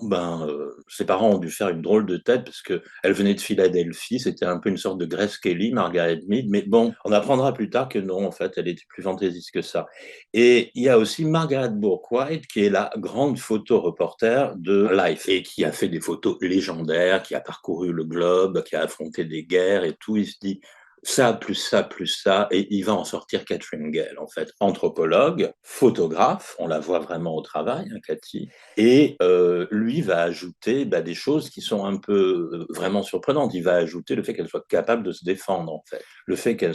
ses parents ont dû faire une drôle de tête, parce qu'elle venait de Philadelphie, c'était un peu une sorte de Grace Kelly, Margaret Mead, mais bon, on apprendra plus tard que non, en fait, elle était plus fantaisiste que ça. Et il y a aussi Margaret Bourke-White, qui est la grande photo-reporter de Life, et qui a fait des photos légendaires, qui a parcouru le globe, qui a affronté des guerres et tout. Il se dit, ça, plus ça, plus ça, et il va en sortir Catherine Gale, en fait. Anthropologue, photographe, on la voit vraiment au travail, hein, Cathy, et lui va ajouter des choses qui sont un peu vraiment surprenantes. Il va ajouter le fait qu'elle soit capable de se défendre, en fait. Le fait qu'elle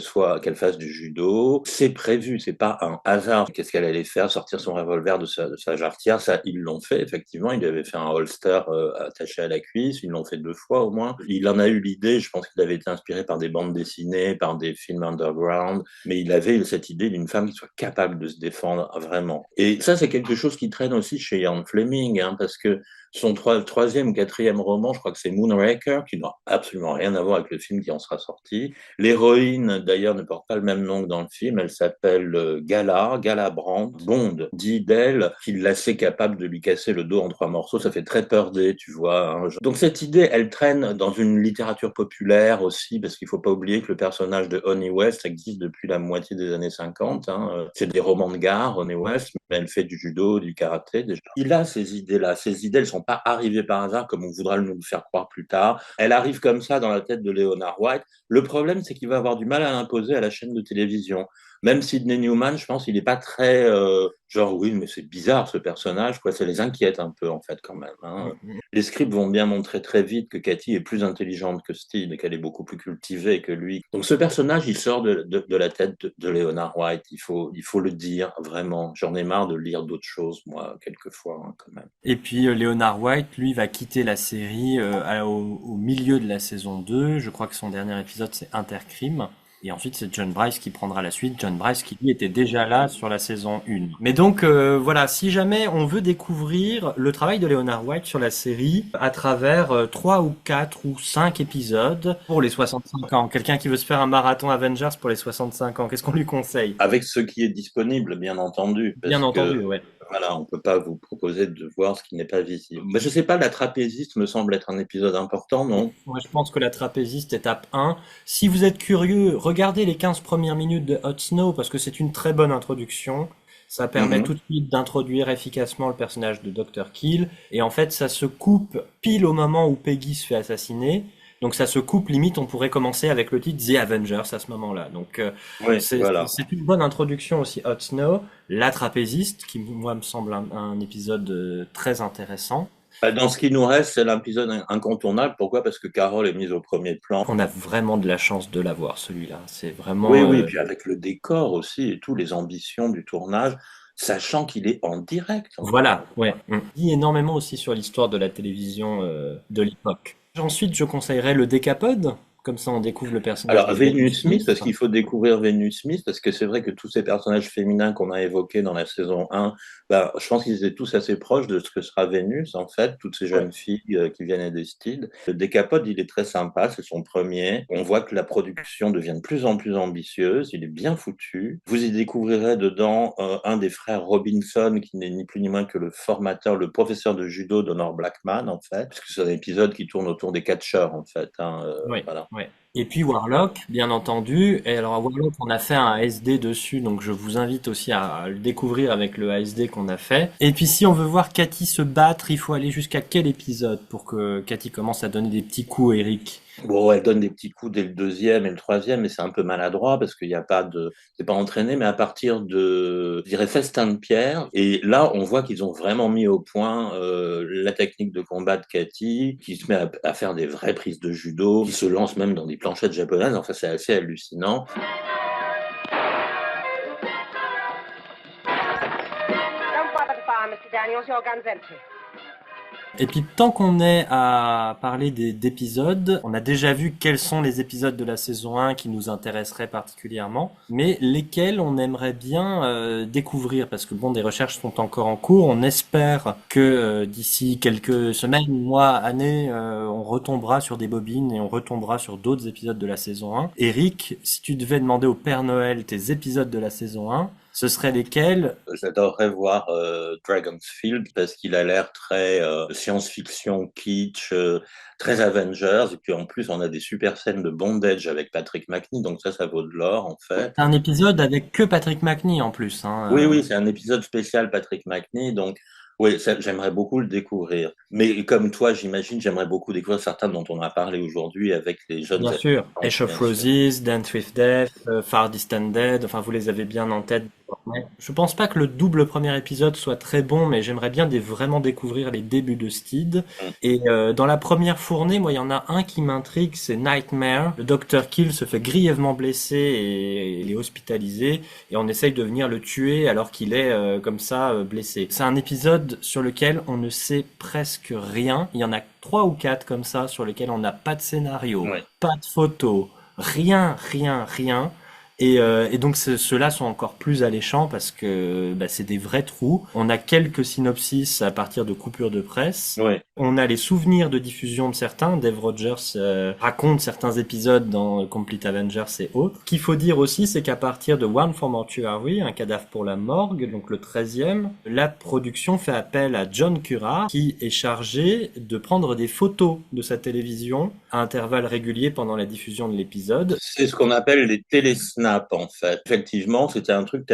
fasse du judo, c'est prévu, c'est pas un hasard. Qu'est-ce qu'elle allait faire? Sortir son revolver de sa jarretière, ça, ils l'ont fait, effectivement. Il avait fait un holster attaché à la cuisse, ils l'ont fait 2 fois au moins. Il en a eu l'idée, je pense qu'il avait été inspiré par des bandes dessinées, par des films underground, mais il avait cette idée d'une femme qui soit capable de se défendre vraiment. Et ça, c'est quelque chose qui traîne aussi chez Ian Fleming, hein, parce que son troisième ou quatrième roman, je crois que c'est Moonraker, qui n'a absolument rien à voir avec le film qui en sera sorti. L'héroïne, d'ailleurs, ne porte pas le même nom que dans le film. Elle s'appelle Gala Brandt. Bond dit d'elle qu'il l'a assez capable de lui casser le dos en 3 morceaux. Ça fait très peur des, tu vois. Hein. Donc cette idée, elle traîne dans une littérature populaire aussi, parce qu'il ne faut pas oublier que le personnage de Honey West existe depuis la moitié des années 50. Hein. C'est des romans de gare, Honey West, mais elle fait du judo, du karaté. Déjà. Il a ces idées-là. Ces idées, elles sont pas arrivées par hasard comme on voudra nous le faire croire plus tard. Elle arrive comme ça dans la tête de Leonard White. Le problème, c'est qu'il va avoir du mal à l'imposer à la chaîne de télévision. Même Sidney Newman, je pense, il n'est pas très genre oui, mais c'est bizarre ce personnage, quoi. Ça les inquiète un peu en fait quand même. Hein. Les scripts vont bien montrer très vite que Cathy est plus intelligente que Steed et qu'elle est beaucoup plus cultivée que lui. Donc ce personnage, il sort de la tête de Leonard White. Il faut le dire vraiment. J'en ai marre de lire d'autres choses moi quelquefois hein, quand même. Et puis Leonard White, lui, va quitter la série au milieu de la saison 2. Je crois que son dernier épisode c'est Intercrime. Et ensuite, c'est John Bryce qui prendra la suite. John Bryce qui, lui, était déjà là sur la saison 1. Mais donc, voilà, si jamais on veut découvrir le travail de Leonard White sur la série à travers 3 ou 4 ou 5 épisodes pour les 65 ans, quelqu'un qui veut se faire un marathon Avengers pour les 65 ans, qu'est-ce qu'on lui conseille? Avec ce qui est disponible, bien entendu. Bien entendu, ouais. Voilà, on peut pas vous proposer de voir ce qui n'est pas visible. Mais je sais pas, la trapéziste me semble être un épisode important, non? Moi, je pense que la trapéziste, étape 1. Si vous êtes curieux, regardez les 15 premières minutes de Hot Snow parce que c'est une très bonne introduction. Ça permet tout de suite d'introduire efficacement le personnage de Dr. Kill. Et en fait, ça se coupe pile au moment où Peggy se fait assassiner. Donc ça se coupe, limite, on pourrait commencer avec le titre The Avengers à ce moment-là. Donc c'est une bonne introduction aussi, Hot Snow. La trapéziste, qui moi me semble un épisode très intéressant. Dans ce qui nous reste, c'est l'épisode incontournable. Pourquoi? Parce que Carol est mise au premier plan. On a vraiment de la chance de l'avoir, celui-là. C'est vraiment... Oui, puis avec le décor aussi et tout, les ambitions du tournage, sachant qu'il est en direct. Voilà, ouais. Il dit énormément aussi sur l'histoire de la télévision de l'époque. Ensuite, je conseillerais le Décapode. Comme ça, on découvre le personnage. Alors, Venus Smith, parce qu'il faut découvrir Venus Smith, parce que c'est vrai que tous ces personnages féminins qu'on a évoqués dans la saison 1, je pense qu'ils étaient tous assez proches de ce que sera Vénus, en fait, toutes ces jeunes filles qui viennent des Steed. Le Décapode, il est très sympa, c'est son premier. On voit que la production devient de plus en plus ambitieuse, il est bien foutu. Vous y découvrirez dedans un des frères Robinson, qui n'est ni plus ni moins que le formateur, le professeur de judo d'Honor Blackman, en fait, parce que c'est un épisode qui tourne autour des catcheurs, en fait. Voilà. Ouais. Et puis Warlock, bien entendu. Et alors à Warlock, on a fait un ASD dessus, donc je vous invite aussi à le découvrir avec le ASD qu'on a fait. Et puis si on veut voir Cathy se battre, il faut aller jusqu'à quel épisode pour que Cathy commence à donner des petits coups, Eric? Bon, elle donne des petits coups dès le 2e et le 3e, mais c'est un peu maladroit parce qu'il n'y a pas c'est pas entraîné, mais à partir de, je dirais, Festin de Pierre. Et là, on voit qu'ils ont vraiment mis au point la technique de combat de Cathy, qui se met à faire des vraies prises de judo, qui se lance même dans des planchettes japonaises. Enfin, c'est assez hallucinant. Don't bother the fire, Mr. Daniels. Your gun's empty. Et puis tant qu'on est à parler d'épisodes, on a déjà vu quels sont les épisodes de la saison 1 qui nous intéresseraient particulièrement, mais lesquels on aimerait bien découvrir, parce que bon, des recherches sont encore en cours, on espère que d'ici quelques semaines, mois, années, on retombera sur des bobines et on retombera sur d'autres épisodes de la saison 1. Eric, si tu devais demander au Père Noël tes épisodes de la saison 1, ce seraient lesquels? J'adorerais voir Dragon's Field parce qu'il a l'air très science-fiction, kitsch, très Avengers. Et puis en plus, on a des super scènes de bondage avec Patrick Macnee, donc ça vaut de l'or en fait. C'est un épisode avec que Patrick Macnee en plus. Hein. Oui, c'est un épisode spécial Patrick Macnee, donc oui, j'aimerais beaucoup le découvrir. Mais comme toi, j'imagine, j'aimerais beaucoup découvrir certains dont on a parlé aujourd'hui avec les jeunes. Bien sûr, Ash of Roses, Dance with Death, Far Distant Dead, enfin vous les avez bien en tête. Je pense pas que le double premier épisode soit très bon, mais j'aimerais bien vraiment découvrir les débuts de Steed. Et dans la première fournée, moi il y en a un qui m'intrigue, c'est Nightmare. Le Dr. Kill se fait grièvement blesser et il est hospitalisé, et on essaye de venir le tuer alors qu'il est comme ça blessé. C'est un épisode sur lequel on ne sait presque rien. Il y en a 3 ou 4 comme ça sur lesquels on n'a pas de scénario, pas de photo, rien. Et donc ceux-là sont encore plus alléchants parce que c'est des vrais trous. On a quelques synopsis à partir de coupures de presse. Ouais. On a les souvenirs de diffusion de certains. Dave Rogers raconte certains épisodes dans Complete Avengers et autres. Ce qu'il faut dire aussi, c'est qu'à partir de One for Mortuary, un cadavre pour la morgue, donc le 13e, la production fait appel à John Currar qui est chargé de prendre des photos de sa télévision à intervalles réguliers pendant la diffusion de l'épisode. C'est ce qu'on appelle les télésnaps en fait. Effectivement, c'était un truc,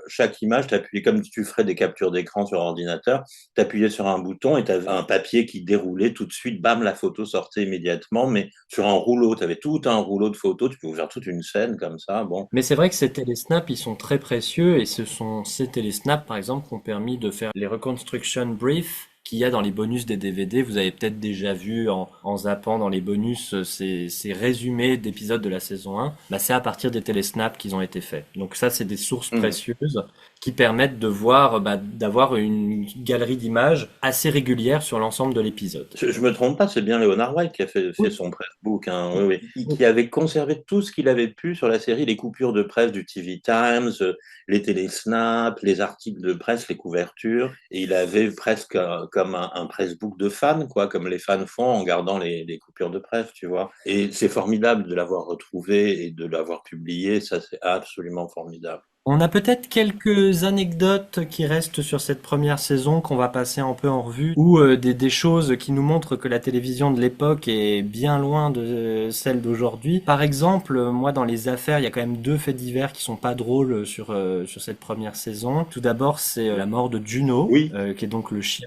chaque image, t'appuyais comme tu ferais des captures d'écran sur ordinateur, t'appuyais sur un bouton et t'avais un papier qui déroulait tout de suite, bam, la photo sortait immédiatement, mais sur un rouleau, t'avais tout un rouleau de photos, tu pouvais faire toute une scène comme ça, bon. Mais c'est vrai que ces télésnaps, ils sont très précieux et ce sont ces télésnaps, par exemple, qui ont permis de faire les reconstruction briefs qu'il y a dans les bonus des DVD. Vous avez peut-être déjà vu en zappant dans les bonus ces résumés d'épisodes de la saison 1. C'est à partir des télésnaps qu'ils ont été faits. Donc ça, c'est des sources précieuses qui permettent de voir, d'avoir une galerie d'images assez régulière sur l'ensemble de l'épisode. Je me trompe pas, c'est bien Leonard White qui a fait son pressbook, hein, qui avait conservé tout ce qu'il avait pu sur la série, les coupures de presse du TV Times, les télésnaps, les articles de presse, les couvertures, et il avait presque comme un pressbook de fans, quoi, comme les fans font en gardant les coupures de presse, tu vois. Et c'est formidable de l'avoir retrouvé et de l'avoir publié, ça c'est absolument formidable. On a peut-être quelques anecdotes qui restent sur cette première saison qu'on va passer un peu en revue, ou des choses qui nous montrent que la télévision de l'époque est bien loin de celle d'aujourd'hui. Par exemple, moi dans les affaires, il y a quand même 2 faits divers qui sont pas drôles sur cette première saison. Tout d'abord, c'est la mort de Juno, qui est donc le chien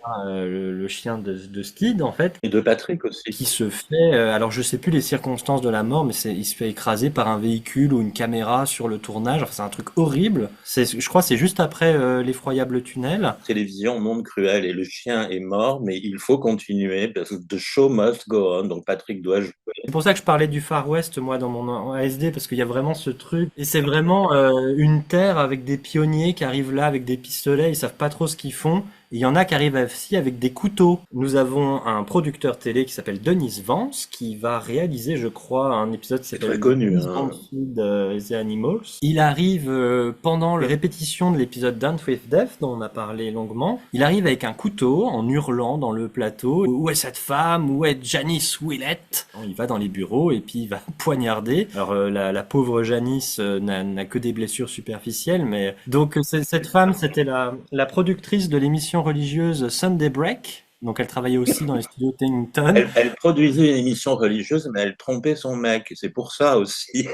de Steed en fait. Et de Patrick aussi. Qui se fait, alors je sais plus les circonstances de la mort, mais il se fait écraser par un véhicule ou une caméra sur le tournage. Enfin, c'est un truc horrible. Je crois que c'est juste après l'effroyable tunnel. Télévision, monde cruel, et le chien est mort, mais il faut continuer parce que the show must go on, donc Patrick doit jouer. C'est pour ça que je parlais du Far West, moi, dans mon ASD, parce qu'il y a vraiment ce truc. Et c'est vraiment une terre avec des pionniers qui arrivent là avec des pistolets, ils savent pas trop ce qu'ils font. Il y en a qui arrivent aussi avec des couteaux. Nous avons un producteur télé qui s'appelle Denis Vance, qui va réaliser, je crois, un épisode qui s'appelle The Animals. Il arrive pendant la répétition de l'épisode Dance with Death, dont on a parlé longuement. Il arrive avec un couteau, en hurlant dans le plateau. Où est cette femme? Où est Janice Willett? Il va dans les bureaux et puis il va poignarder. Alors la pauvre Janice n'a que des blessures superficielles, mais donc cette femme, c'était la productrice de l'émission religieuse Sunday Break. Donc elle travaillait aussi dans les studios Tennington. Elle produisait une émission religieuse, mais elle trompait son mec. C'est pour ça aussi.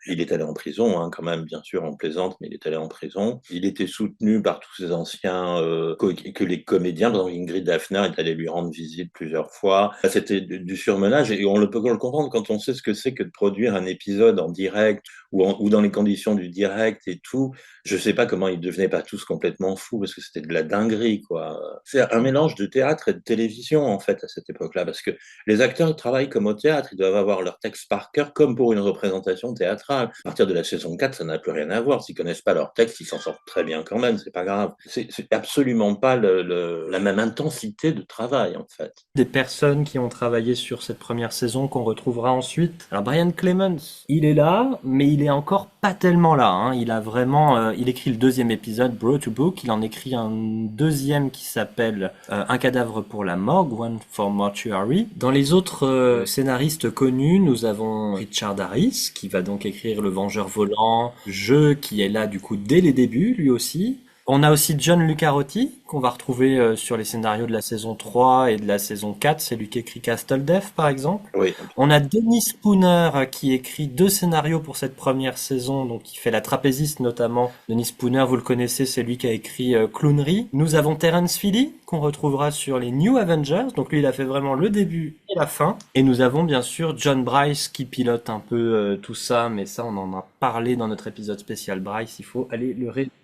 Il est allé en prison, hein, quand même, bien sûr, on plaisante, mais il est allé en prison. Il était soutenu par tous ses anciens que les comédiens. Par exemple, Ingrid Daphner est allée lui rendre visite plusieurs fois. C'était du surmenage, et on peut le comprendre quand on sait ce que c'est que de produire un épisode en direct ou dans les conditions du direct et tout. Je sais pas comment ils devenaient pas tous complètement fous, parce que c'était de la dinguerie, quoi. C'est un mélange de théâtre théâtre et de télévision, en fait, à cette époque-là, parce que les acteurs travaillent comme au théâtre, ils doivent avoir leur texte par cœur, comme pour une représentation théâtrale. À partir de la saison 4, ça n'a plus rien à voir. S'ils connaissent pas leur texte, ils s'en sortent très bien quand même, c'est pas grave. C'est absolument pas la même intensité de travail, en fait. Des personnes qui ont travaillé sur cette première saison qu'on retrouvera ensuite. Alors Brian Clemens, il est là, mais il est encore pas tellement là, hein. Il a vraiment, il écrit le 2e épisode, Bro to Book. Il en écrit un 2e qui s'appelle Un cadavre pour la morgue, One for Mortuary. Dans les autres scénaristes connus, nous avons Richard Harris, qui va donc écrire Le Vengeur volant, qui est là du coup dès les débuts, lui aussi. On a aussi John Lucarotti, qu'on va retrouver sur les scénarios de la saison 3 et de la saison 4. C'est lui qui écrit Castle Death, par exemple. Oui. On a Denis Spooner, qui écrit 2 scénarios pour cette première saison, donc il fait La Trapéziste notamment. Denis Spooner, vous le connaissez, c'est lui qui a écrit Clownery. Nous avons Terence Philly, qu'on retrouvera sur les New Avengers. Donc lui, il a fait vraiment le début et la fin. Et nous avons bien sûr John Bryce, qui pilote un peu tout ça, mais ça, on en a parlé dans notre épisode spécial Bryce. Il faut aller le réécouter.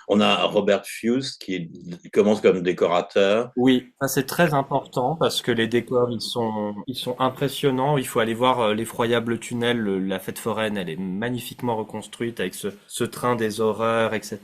On a Robert Fuse qui commence comme décorateur. Oui, ça c'est très important parce que les décors ils sont impressionnants. Il faut aller voir l'effroyable tunnel, la fête foraine, elle est magnifiquement reconstruite avec ce train des horreurs, etc.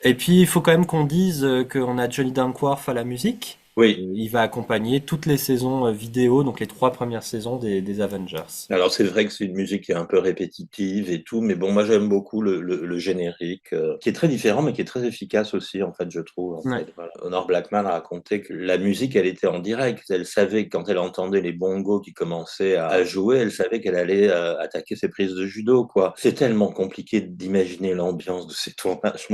Et puis il faut quand même qu'on dise qu'on a Johnny Dunkworth à la musique. Oui. Il va accompagner toutes les saisons vidéo, donc les 3 premières saisons des Avengers. Alors c'est vrai que c'est une musique qui est un peu répétitive et tout, mais bon, moi j'aime beaucoup le générique, qui est très différent, mais qui est très efficace aussi, en fait, je trouve. En fait. Voilà. Honor Blackman a raconté que la musique, elle était en direct. Elle savait que quand elle entendait les bongos qui commençaient à jouer, elle savait qu'elle allait attaquer ses prises de judo, quoi. C'est tellement compliqué d'imaginer l'ambiance de ces tournages.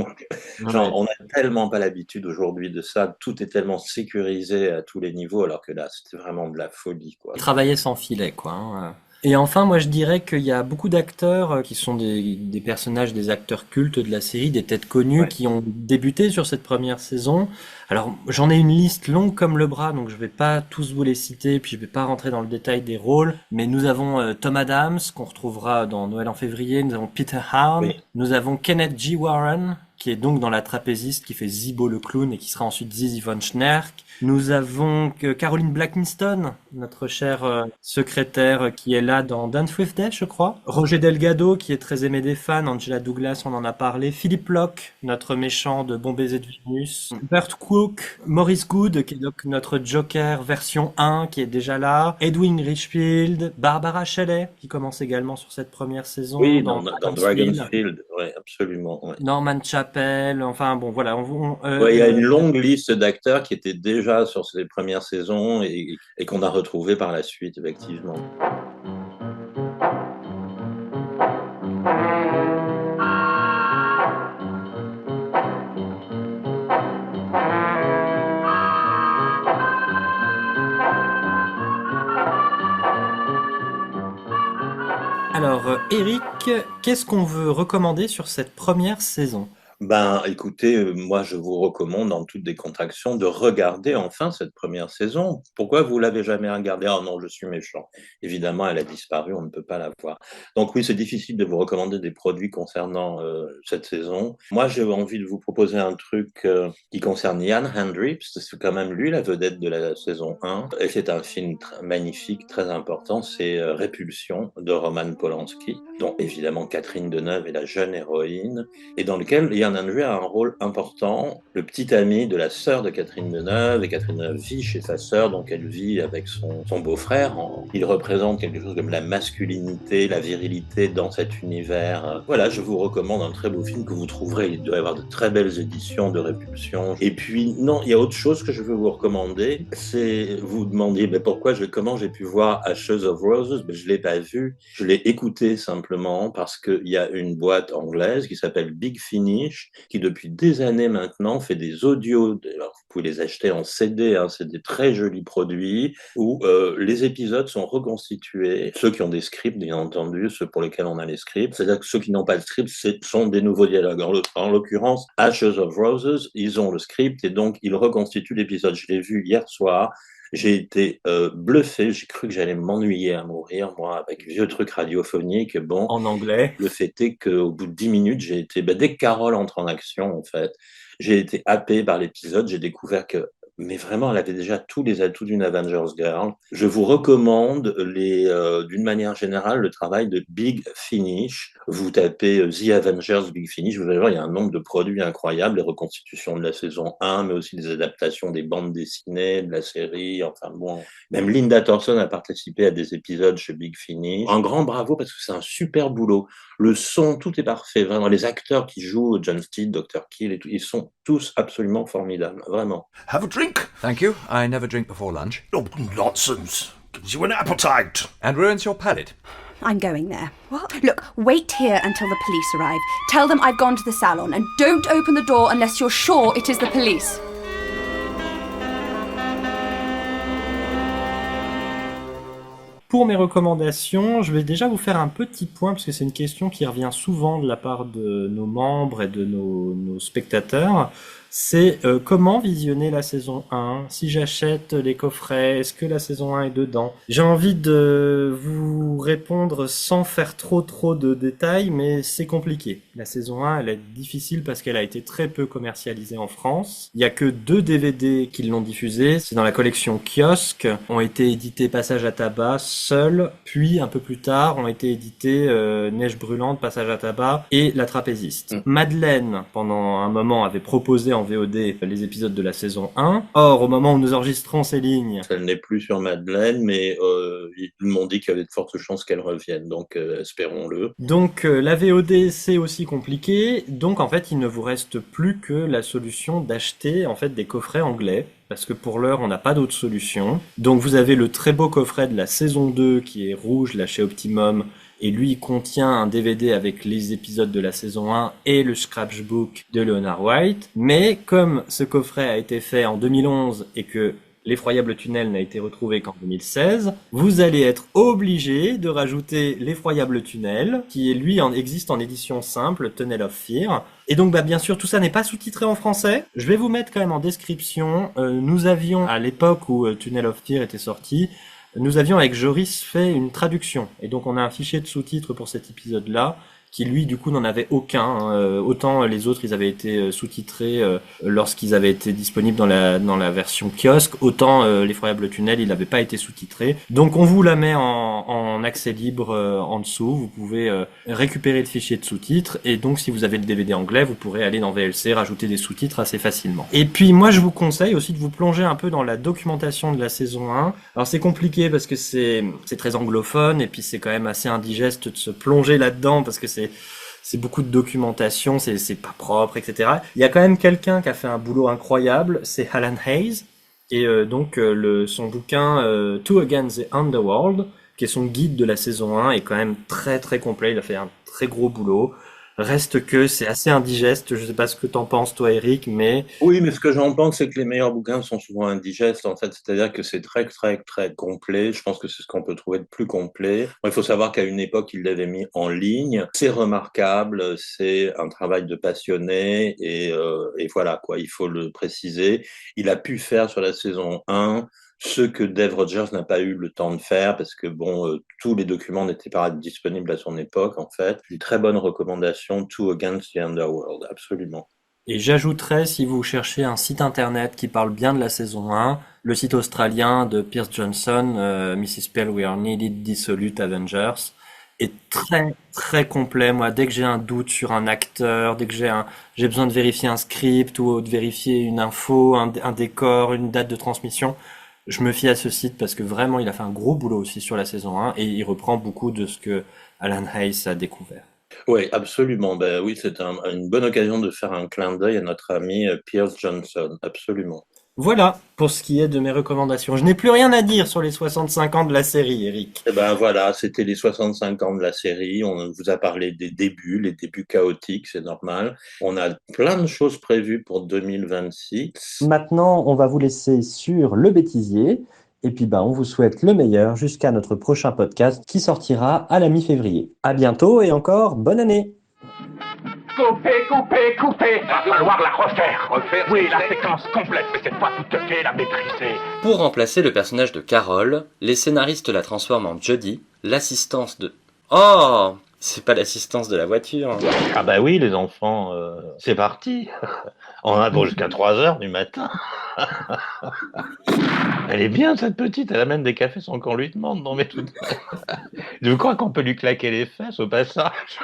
Genre, on n'a tellement pas l'habitude aujourd'hui de ça. Tout est tellement sécurisé à tous les niveaux, alors que là, c'était vraiment de la folie, quoi. Travailler sans filet, quoi. Hein. Et enfin, moi je dirais qu'il y a beaucoup d'acteurs qui sont des personnages, des acteurs cultes de la série, des têtes connues qui ont débuté sur cette première saison. Alors j'en ai une liste longue comme le bras, donc je vais pas tous vous les citer, puis je vais pas rentrer dans le détail des rôles, mais nous avons Tom Adams, qu'on retrouvera dans Noël en février, nous avons Peter Hound, nous avons Kenneth G. Warren, qui est donc dans La Trapéziste, qui fait Zibo le clown et qui sera ensuite Zizi von Schnerk. Nous avons Caroline Blackinston, notre chère secrétaire, qui est là dans Dance with Death, je crois. Roger Delgado, qui est très aimé des fans. Angela Douglas, on en a parlé. Philip Locke, notre méchant de Bon baiser de Vénus. Burt Cook, Maurice Good, qui est donc notre Joker version 1, qui est déjà là. Edwin Richfield, Barbara Shelley, qui commence également sur cette première saison. Oui, dans Dragonfield, oui, absolument. Ouais. Norman Chappell, enfin bon, voilà. Il y a une longue liste d'acteurs qui étaient déjà sur ces premières saisons et qu'on a retrouvé par la suite, effectivement. Alors, Eric, qu'est-ce qu'on veut recommander sur cette première saison ? Ben, écoutez, moi, je vous recommande, en toute décontraction, de regarder enfin cette première saison. Pourquoi vous l'avez jamais regardée? Oh non, je suis méchant. Évidemment, elle a disparu, on ne peut pas la voir. Donc oui, c'est difficile de vous recommander des produits concernant cette saison. Moi, j'ai envie de vous proposer un truc qui concerne Ian Hendry, parce que c'est quand même lui la vedette de la saison 1. Et c'est un film magnifique, très important, c'est Répulsion de Roman Polanski, dont évidemment Catherine Deneuve est la jeune héroïne, et dans lequel Ian Hendry a un rôle important, le petit ami de la sœur de Catherine Deneuve, et Catherine Deneuve vit chez sa sœur, donc elle vit avec son beau-frère. Il représente quelque chose comme la masculinité, la virilité dans cet univers. Voilà, je vous recommande un très beau film que vous trouverez. Il doit y avoir de très belles éditions de Répulsion. Et puis, non, il y a autre chose que je veux vous recommander, c'est, vous demandiez comment j'ai pu voir Ashes of Roses, mais je l'ai pas vu, je l'ai écouté simplement parce qu'il y a une boîte anglaise qui s'appelle Big Finish, qui depuis des années maintenant fait des audios, alors vous pouvez les acheter en CD, hein, c'est des très jolis produits, où les épisodes sont reconstitués, ceux qui ont des scripts bien entendu, ceux pour lesquels on a les scripts, c'est-à-dire que ceux qui n'ont pas de script, ce sont des nouveaux dialogues. En l'occurrence, Ashes of Roses, ils ont le script et donc ils reconstituent l'épisode. Je l'ai vu hier soir. J'ai été bluffé, j'ai cru que j'allais m'ennuyer à mourir, moi, avec vieux trucs radiophoniques. Bon, en anglais. Le fait est qu'au bout de 10 minutes, j'ai été, dès que Carole entre en action, en fait, j'ai été happé par l'épisode, j'ai découvert que mais vraiment, elle avait déjà tous les atouts d'une Avengers Girl. Je vous recommande d'une manière générale le travail de Big Finish. Vous tapez The Avengers Big Finish, vous allez voir, il y a un nombre de produits incroyables, les reconstitutions de la saison 1, mais aussi des adaptations des bandes dessinées, de la série, enfin bon. Même Linda Thorson a participé à des épisodes chez Big Finish. Un grand bravo parce que c'est un super boulot. Le son, tout est parfait, vraiment. Les acteurs qui jouent, John Steed, Dr. Kill et tout, ils sont tous absolument formidables, vraiment. Have a drink. Thank you. I never drink before lunch. Oh, nonsense. Gives you an appetite. And ruins your palate. I'm going there. What? Look, wait here until the police arrive. Tell them I've gone to the salon and don't open the door unless you're sure it is the police. Pour mes recommandations, je vais déjà vous faire un petit point, parce que c'est une question qui revient souvent de la part de nos membres et de nos spectateurs. C'est comment visionner la saison 1? Si j'achète les coffrets, est-ce que la saison 1 est dedans? J'ai envie de vous répondre sans faire trop de détails, mais c'est compliqué. La saison 1, elle est difficile parce qu'elle a été très peu commercialisée en France. Il y a que 2 DVD qui l'ont diffusée. C'est dans la collection Kiosque. Ont été édités Passage à tabac, Seul, puis un peu plus tard ont été édités Neige brûlante, Passage à tabac et La trapéziste. Madeleine, pendant un moment, avait proposé en VOD les épisodes de la saison 1. Or, au moment où nous enregistrons ces lignes... Elle n'est plus sur Madeleine, mais ils m'ont dit qu'il y avait de fortes chances qu'elle revienne, donc espérons-le. Donc, la VOD, c'est aussi compliqué. Donc, en fait, il ne vous reste plus que la solution d'acheter en fait des coffrets anglais. Parce que pour l'heure, on n'a pas d'autre solution. Donc, vous avez le très beau coffret de la saison 2 qui est rouge, là chez Optimum. Et lui, il contient un DVD avec les épisodes de la saison 1 et le scrapbook de Leonard White. Mais comme ce coffret a été fait en 2011 et que l'effroyable tunnel n'a été retrouvé qu'en 2016, vous allez être obligé de rajouter l'effroyable tunnel, qui lui existe en édition simple, Tunnel of Fear. Et donc bien sûr tout ça n'est pas sous-titré en français. Je vais vous mettre quand même en description. Nous avions, à l'époque où Tunnel of Fear était sorti, nous avions avec Joris fait une traduction. Et donc on a un fichier de sous-titres pour cet épisode-là, qui lui du coup n'en avait aucun. Autant les autres ils avaient été sous-titrés lorsqu'ils avaient été disponibles dans la version kiosque, autant l'effroyable tunnel il n'avait pas été sous-titré. Donc on vous la met en accès libre en dessous, vous pouvez récupérer le fichier de sous-titres et donc si vous avez le DVD anglais vous pourrez aller dans VLC rajouter des sous-titres assez facilement. Et puis moi je vous conseille aussi de vous plonger un peu dans la documentation de la saison 1. Alors c'est compliqué parce que c'est très anglophone et puis c'est quand même assez indigeste de se plonger là-dedans parce que c'est beaucoup de documentation, c'est pas propre, etc. Il y a quand même quelqu'un qui a fait un boulot incroyable, c'est Alan Hayes, et donc son bouquin Two Against the Underworld, qui est son guide de la saison 1, est quand même très très complet, il a fait un très gros boulot. Reste que c'est assez indigeste, je sais pas ce que t'en penses toi Eric, mais... Oui, mais ce que j'en pense, c'est que les meilleurs bouquins sont souvent indigestes, en fait, c'est-à-dire que c'est très très très complet, je pense que c'est ce qu'on peut trouver de plus complet. Il faut savoir qu'à une époque, il l'avait mis en ligne, c'est remarquable, c'est un travail de passionné, et voilà, quoi, il faut le préciser. Il a pu faire sur la saison 1 ce que Dave Rogers n'a pas eu le temps de faire parce que tous les documents n'étaient pas disponibles à son époque en fait. Une très bonne recommandation, Two Against the Underworld, absolument. Et j'ajouterais, si vous cherchez un site internet qui parle bien de la saison 1, le site australien de Pierce Johnson, Mrs. Pell We Are Needed, Dissolute Avengers, est très très complet. Moi, dès que j'ai un doute sur un acteur, dès que j'ai besoin de vérifier un script ou de vérifier une info, un décor, une date de transmission, je me fie à ce site parce que vraiment il a fait un gros boulot aussi sur la saison 1 et il reprend beaucoup de ce que Alan Hayes a découvert. Oui, absolument. Ben oui, c'est une bonne occasion de faire un clin d'œil à notre ami Pierce Johnson, absolument. Voilà pour ce qui est de mes recommandations. Je n'ai plus rien à dire sur les 65 ans de la série, Eric. Eh ben voilà, c'était les 65 ans de la série. On vous a parlé des débuts, les débuts chaotiques, c'est normal. On a plein de choses prévues pour 2026. Maintenant, on va vous laisser sur le bêtisier. Et puis, on vous souhaite le meilleur jusqu'à notre prochain podcast qui sortira à la mi-février. À bientôt et encore bonne année. Coupez. Va falloir la refaire. Oui, la séquence complète, mais cette fois tout à fait la maîtriser. Pour remplacer le personnage de Carol, les scénaristes la transforment en Jodie, l'assistance de... Oh, C'est pas l'assistance de la voiture. Ah bah oui, les enfants, c'est parti. On a pour jusqu'à 3h du matin. Elle est bien, cette petite, elle amène des cafés sans qu'on lui demande. Non mais tout... Je crois qu'on peut lui claquer les fesses au passage.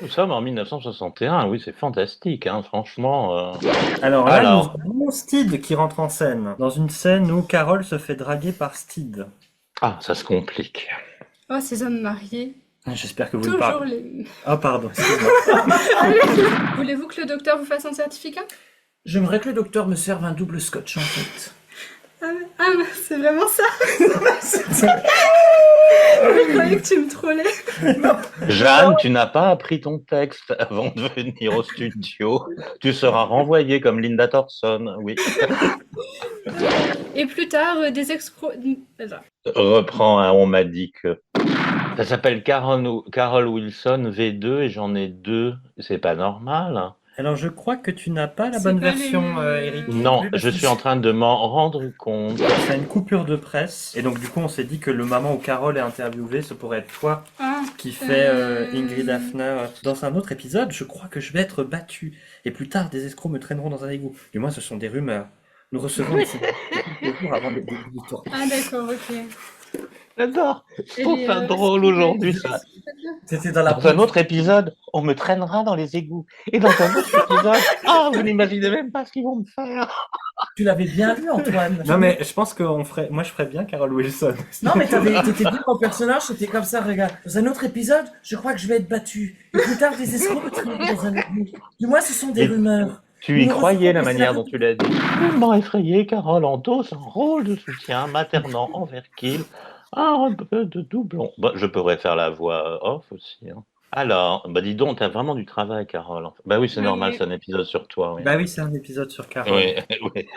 Nous sommes en 1961, oui, c'est fantastique, hein, franchement. Alors là, nous avons Steed qui rentre en scène. Dans une scène où Carole se fait draguer par Steed. Ah, ça se complique. Oh, ces hommes mariés. J'espère que vous le Toujours parlez. les... Ah, pardon, excuse-moi. Voulez-vous que le docteur vous fasse un certificat? J'aimerais que le docteur me serve un double scotch, en fait. Ah, c'est vraiment ça. Je croyais que tu me trollais. Jeanne, tu n'as pas appris ton texte avant de venir au studio. Tu seras renvoyée comme Linda Thorson, oui. Et plus tard, des escrocs... Reprends, hein, on m'a dit que... Ça s'appelle Carol Wilson V2 et j'en ai 2. C'est pas normal. Alors je crois que tu n'as pas la bonne version, Eric. Non, je suis en train de m'en rendre compte. C'est une coupure de presse. Et donc du coup on s'est dit que le moment où Carole est interviewée, ce pourrait être toi qui fais Ingrid Hafner. Dans un autre épisode, je crois que je vais être battu. Et plus tard, des escrocs me traîneront dans un égout. Du moins ce sont des rumeurs. Nous recevons des jours avant les débuts du tour. Ah d'accord, ok. J'adore. Je trouve ça drôle aujourd'hui, ça. C'était dans un autre épisode, on me traînera dans les égouts. Et dans un autre épisode, vous n'imaginez même pas ce qu'ils vont me faire. Tu l'avais bien vu, Antoine. Non mais je pense que moi je ferais bien Carole Wilson. Non mais t'étais bien en personnage, c'était comme ça, regarde. Dans un autre épisode, je crois que je vais être battu. Et plus tard, des escrocs me traîneront dans un égout. Du moins, ce sont des rumeurs. Tu y croyais, la manière dont tu l'as dit. Tellement effrayé, Carole endosse un rôle de soutien maternant envers Kill. Un peu de doublon. Bah, je pourrais faire la voix off aussi. Hein. Alors, dis donc, t'as vraiment du travail, Carole. Bah oui, c'est normal, c'est un épisode sur toi. Oui. Bah oui, c'est un épisode sur Carole. Oui, oui.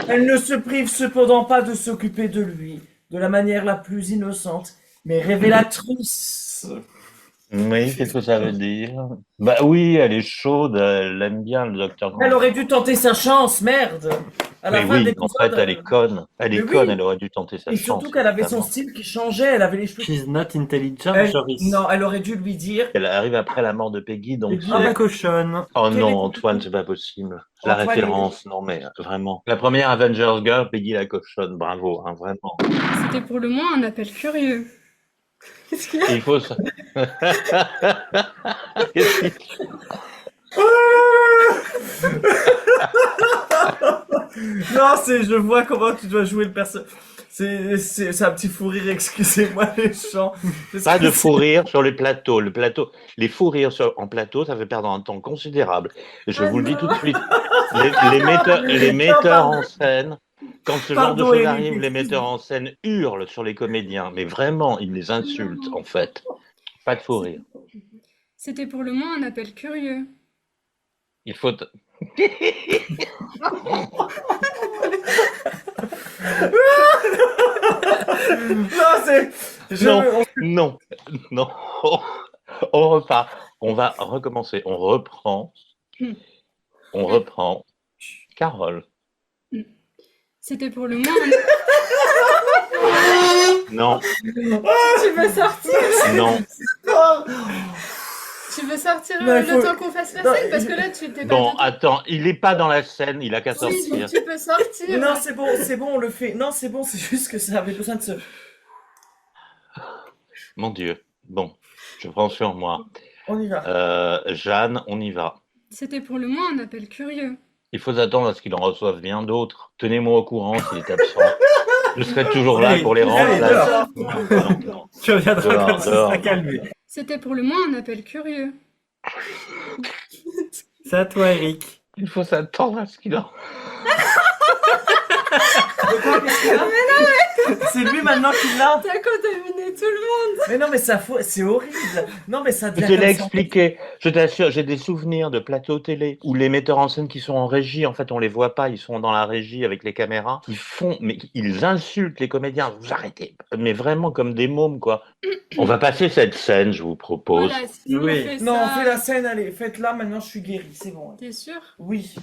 Elle ne se prive cependant pas de s'occuper de lui, de la manière la plus innocente, mais révélatrice. Oui, qu'est-ce que ça veut dire? Bah oui, elle est chaude, elle aime bien le docteur. Elle aurait dû tenter sa chance, merde. À la Mais fin de oui, l'épisode, en fait, elle est conne. Elle est Mais conne, oui. elle aurait dû tenter sa chance. Et surtout qu'elle avait son style qui changeait, elle avait les cheveux... She's not intelligent, Joris. Non, elle aurait dû lui dire... Elle arrive après la mort de Peggy, donc... Ah, la cochonne. Oh Quelle non, est- Antoine, c'est pas possible. La Antoine, référence, non mais vraiment. La première Avengers Girl, Peggy la cochonne, bravo, hein, vraiment. C'était pour le moins un appel curieux. Qu'est-ce qu'il y a? Il faut ça. Qu'est-ce qu'il- Non, je vois comment tu dois jouer le personnage. C'est un petit fou rire, excusez-moi les chants. Pas de fou rire sur les plateaux. Les fous rires en plateau, ça fait perdre un temps considérable. Je vous le dis tout de suite. Les metteurs en scène, quand ce genre de Pardon, choses Eric, arrive, les metteurs en scène hurlent sur les comédiens. Mais vraiment, ils les insultent, en fait. Pas de fou rire. C'était pour le moins un appel curieux. Il faut... Non. On repart. On va recommencer. On reprend. Carole. C'était pour le moins Non. Tu veux sortir? Non. Tu veux sortir Non, il faut- le temps qu'on fasse la Non, scène? Parce que là, tu t'es pas... Bon, attends, il n'est pas dans la scène, il a qu'à Oui, sortir. tu peux sortir. Non, c'est bon, on le fait. Non, c'est bon, c'est juste que ça avait besoin de se... Mon Dieu. Bon, je prends sur moi. On y va. Jeanne, on y va. C'était pour le moins un appel curieux. Il faut attendre à ce qu'il en reçoive bien d'autres. Tenez-moi au courant s'il est absent. Je serai toujours là pour les remplacer. Non. Tu reviendras Dehors, quand ça dehors. sera calmé. C'était pour le moins un appel curieux. C'est à toi, Eric. Il faut s'attendre à ce qu'il en... C'est lui maintenant qui l'a. T'as contaminé tout le monde. Mais non, mais c'est horrible. Non, mais ça Je devient te l'ai comme ça. expliqué. Je t'assure, j'ai des souvenirs de plateaux télé où les metteurs en scène qui sont en régie, en fait, on les voit pas, ils sont dans la régie avec les caméras, mais ils insultent les comédiens. Vous arrêtez, mais vraiment comme des mômes, quoi. On va passer cette scène, je vous propose. Voilà, si on fait Non, ça... on fait la scène, allez, faites-la, maintenant je suis guéri, c'est bon. T'es sûr? Oui.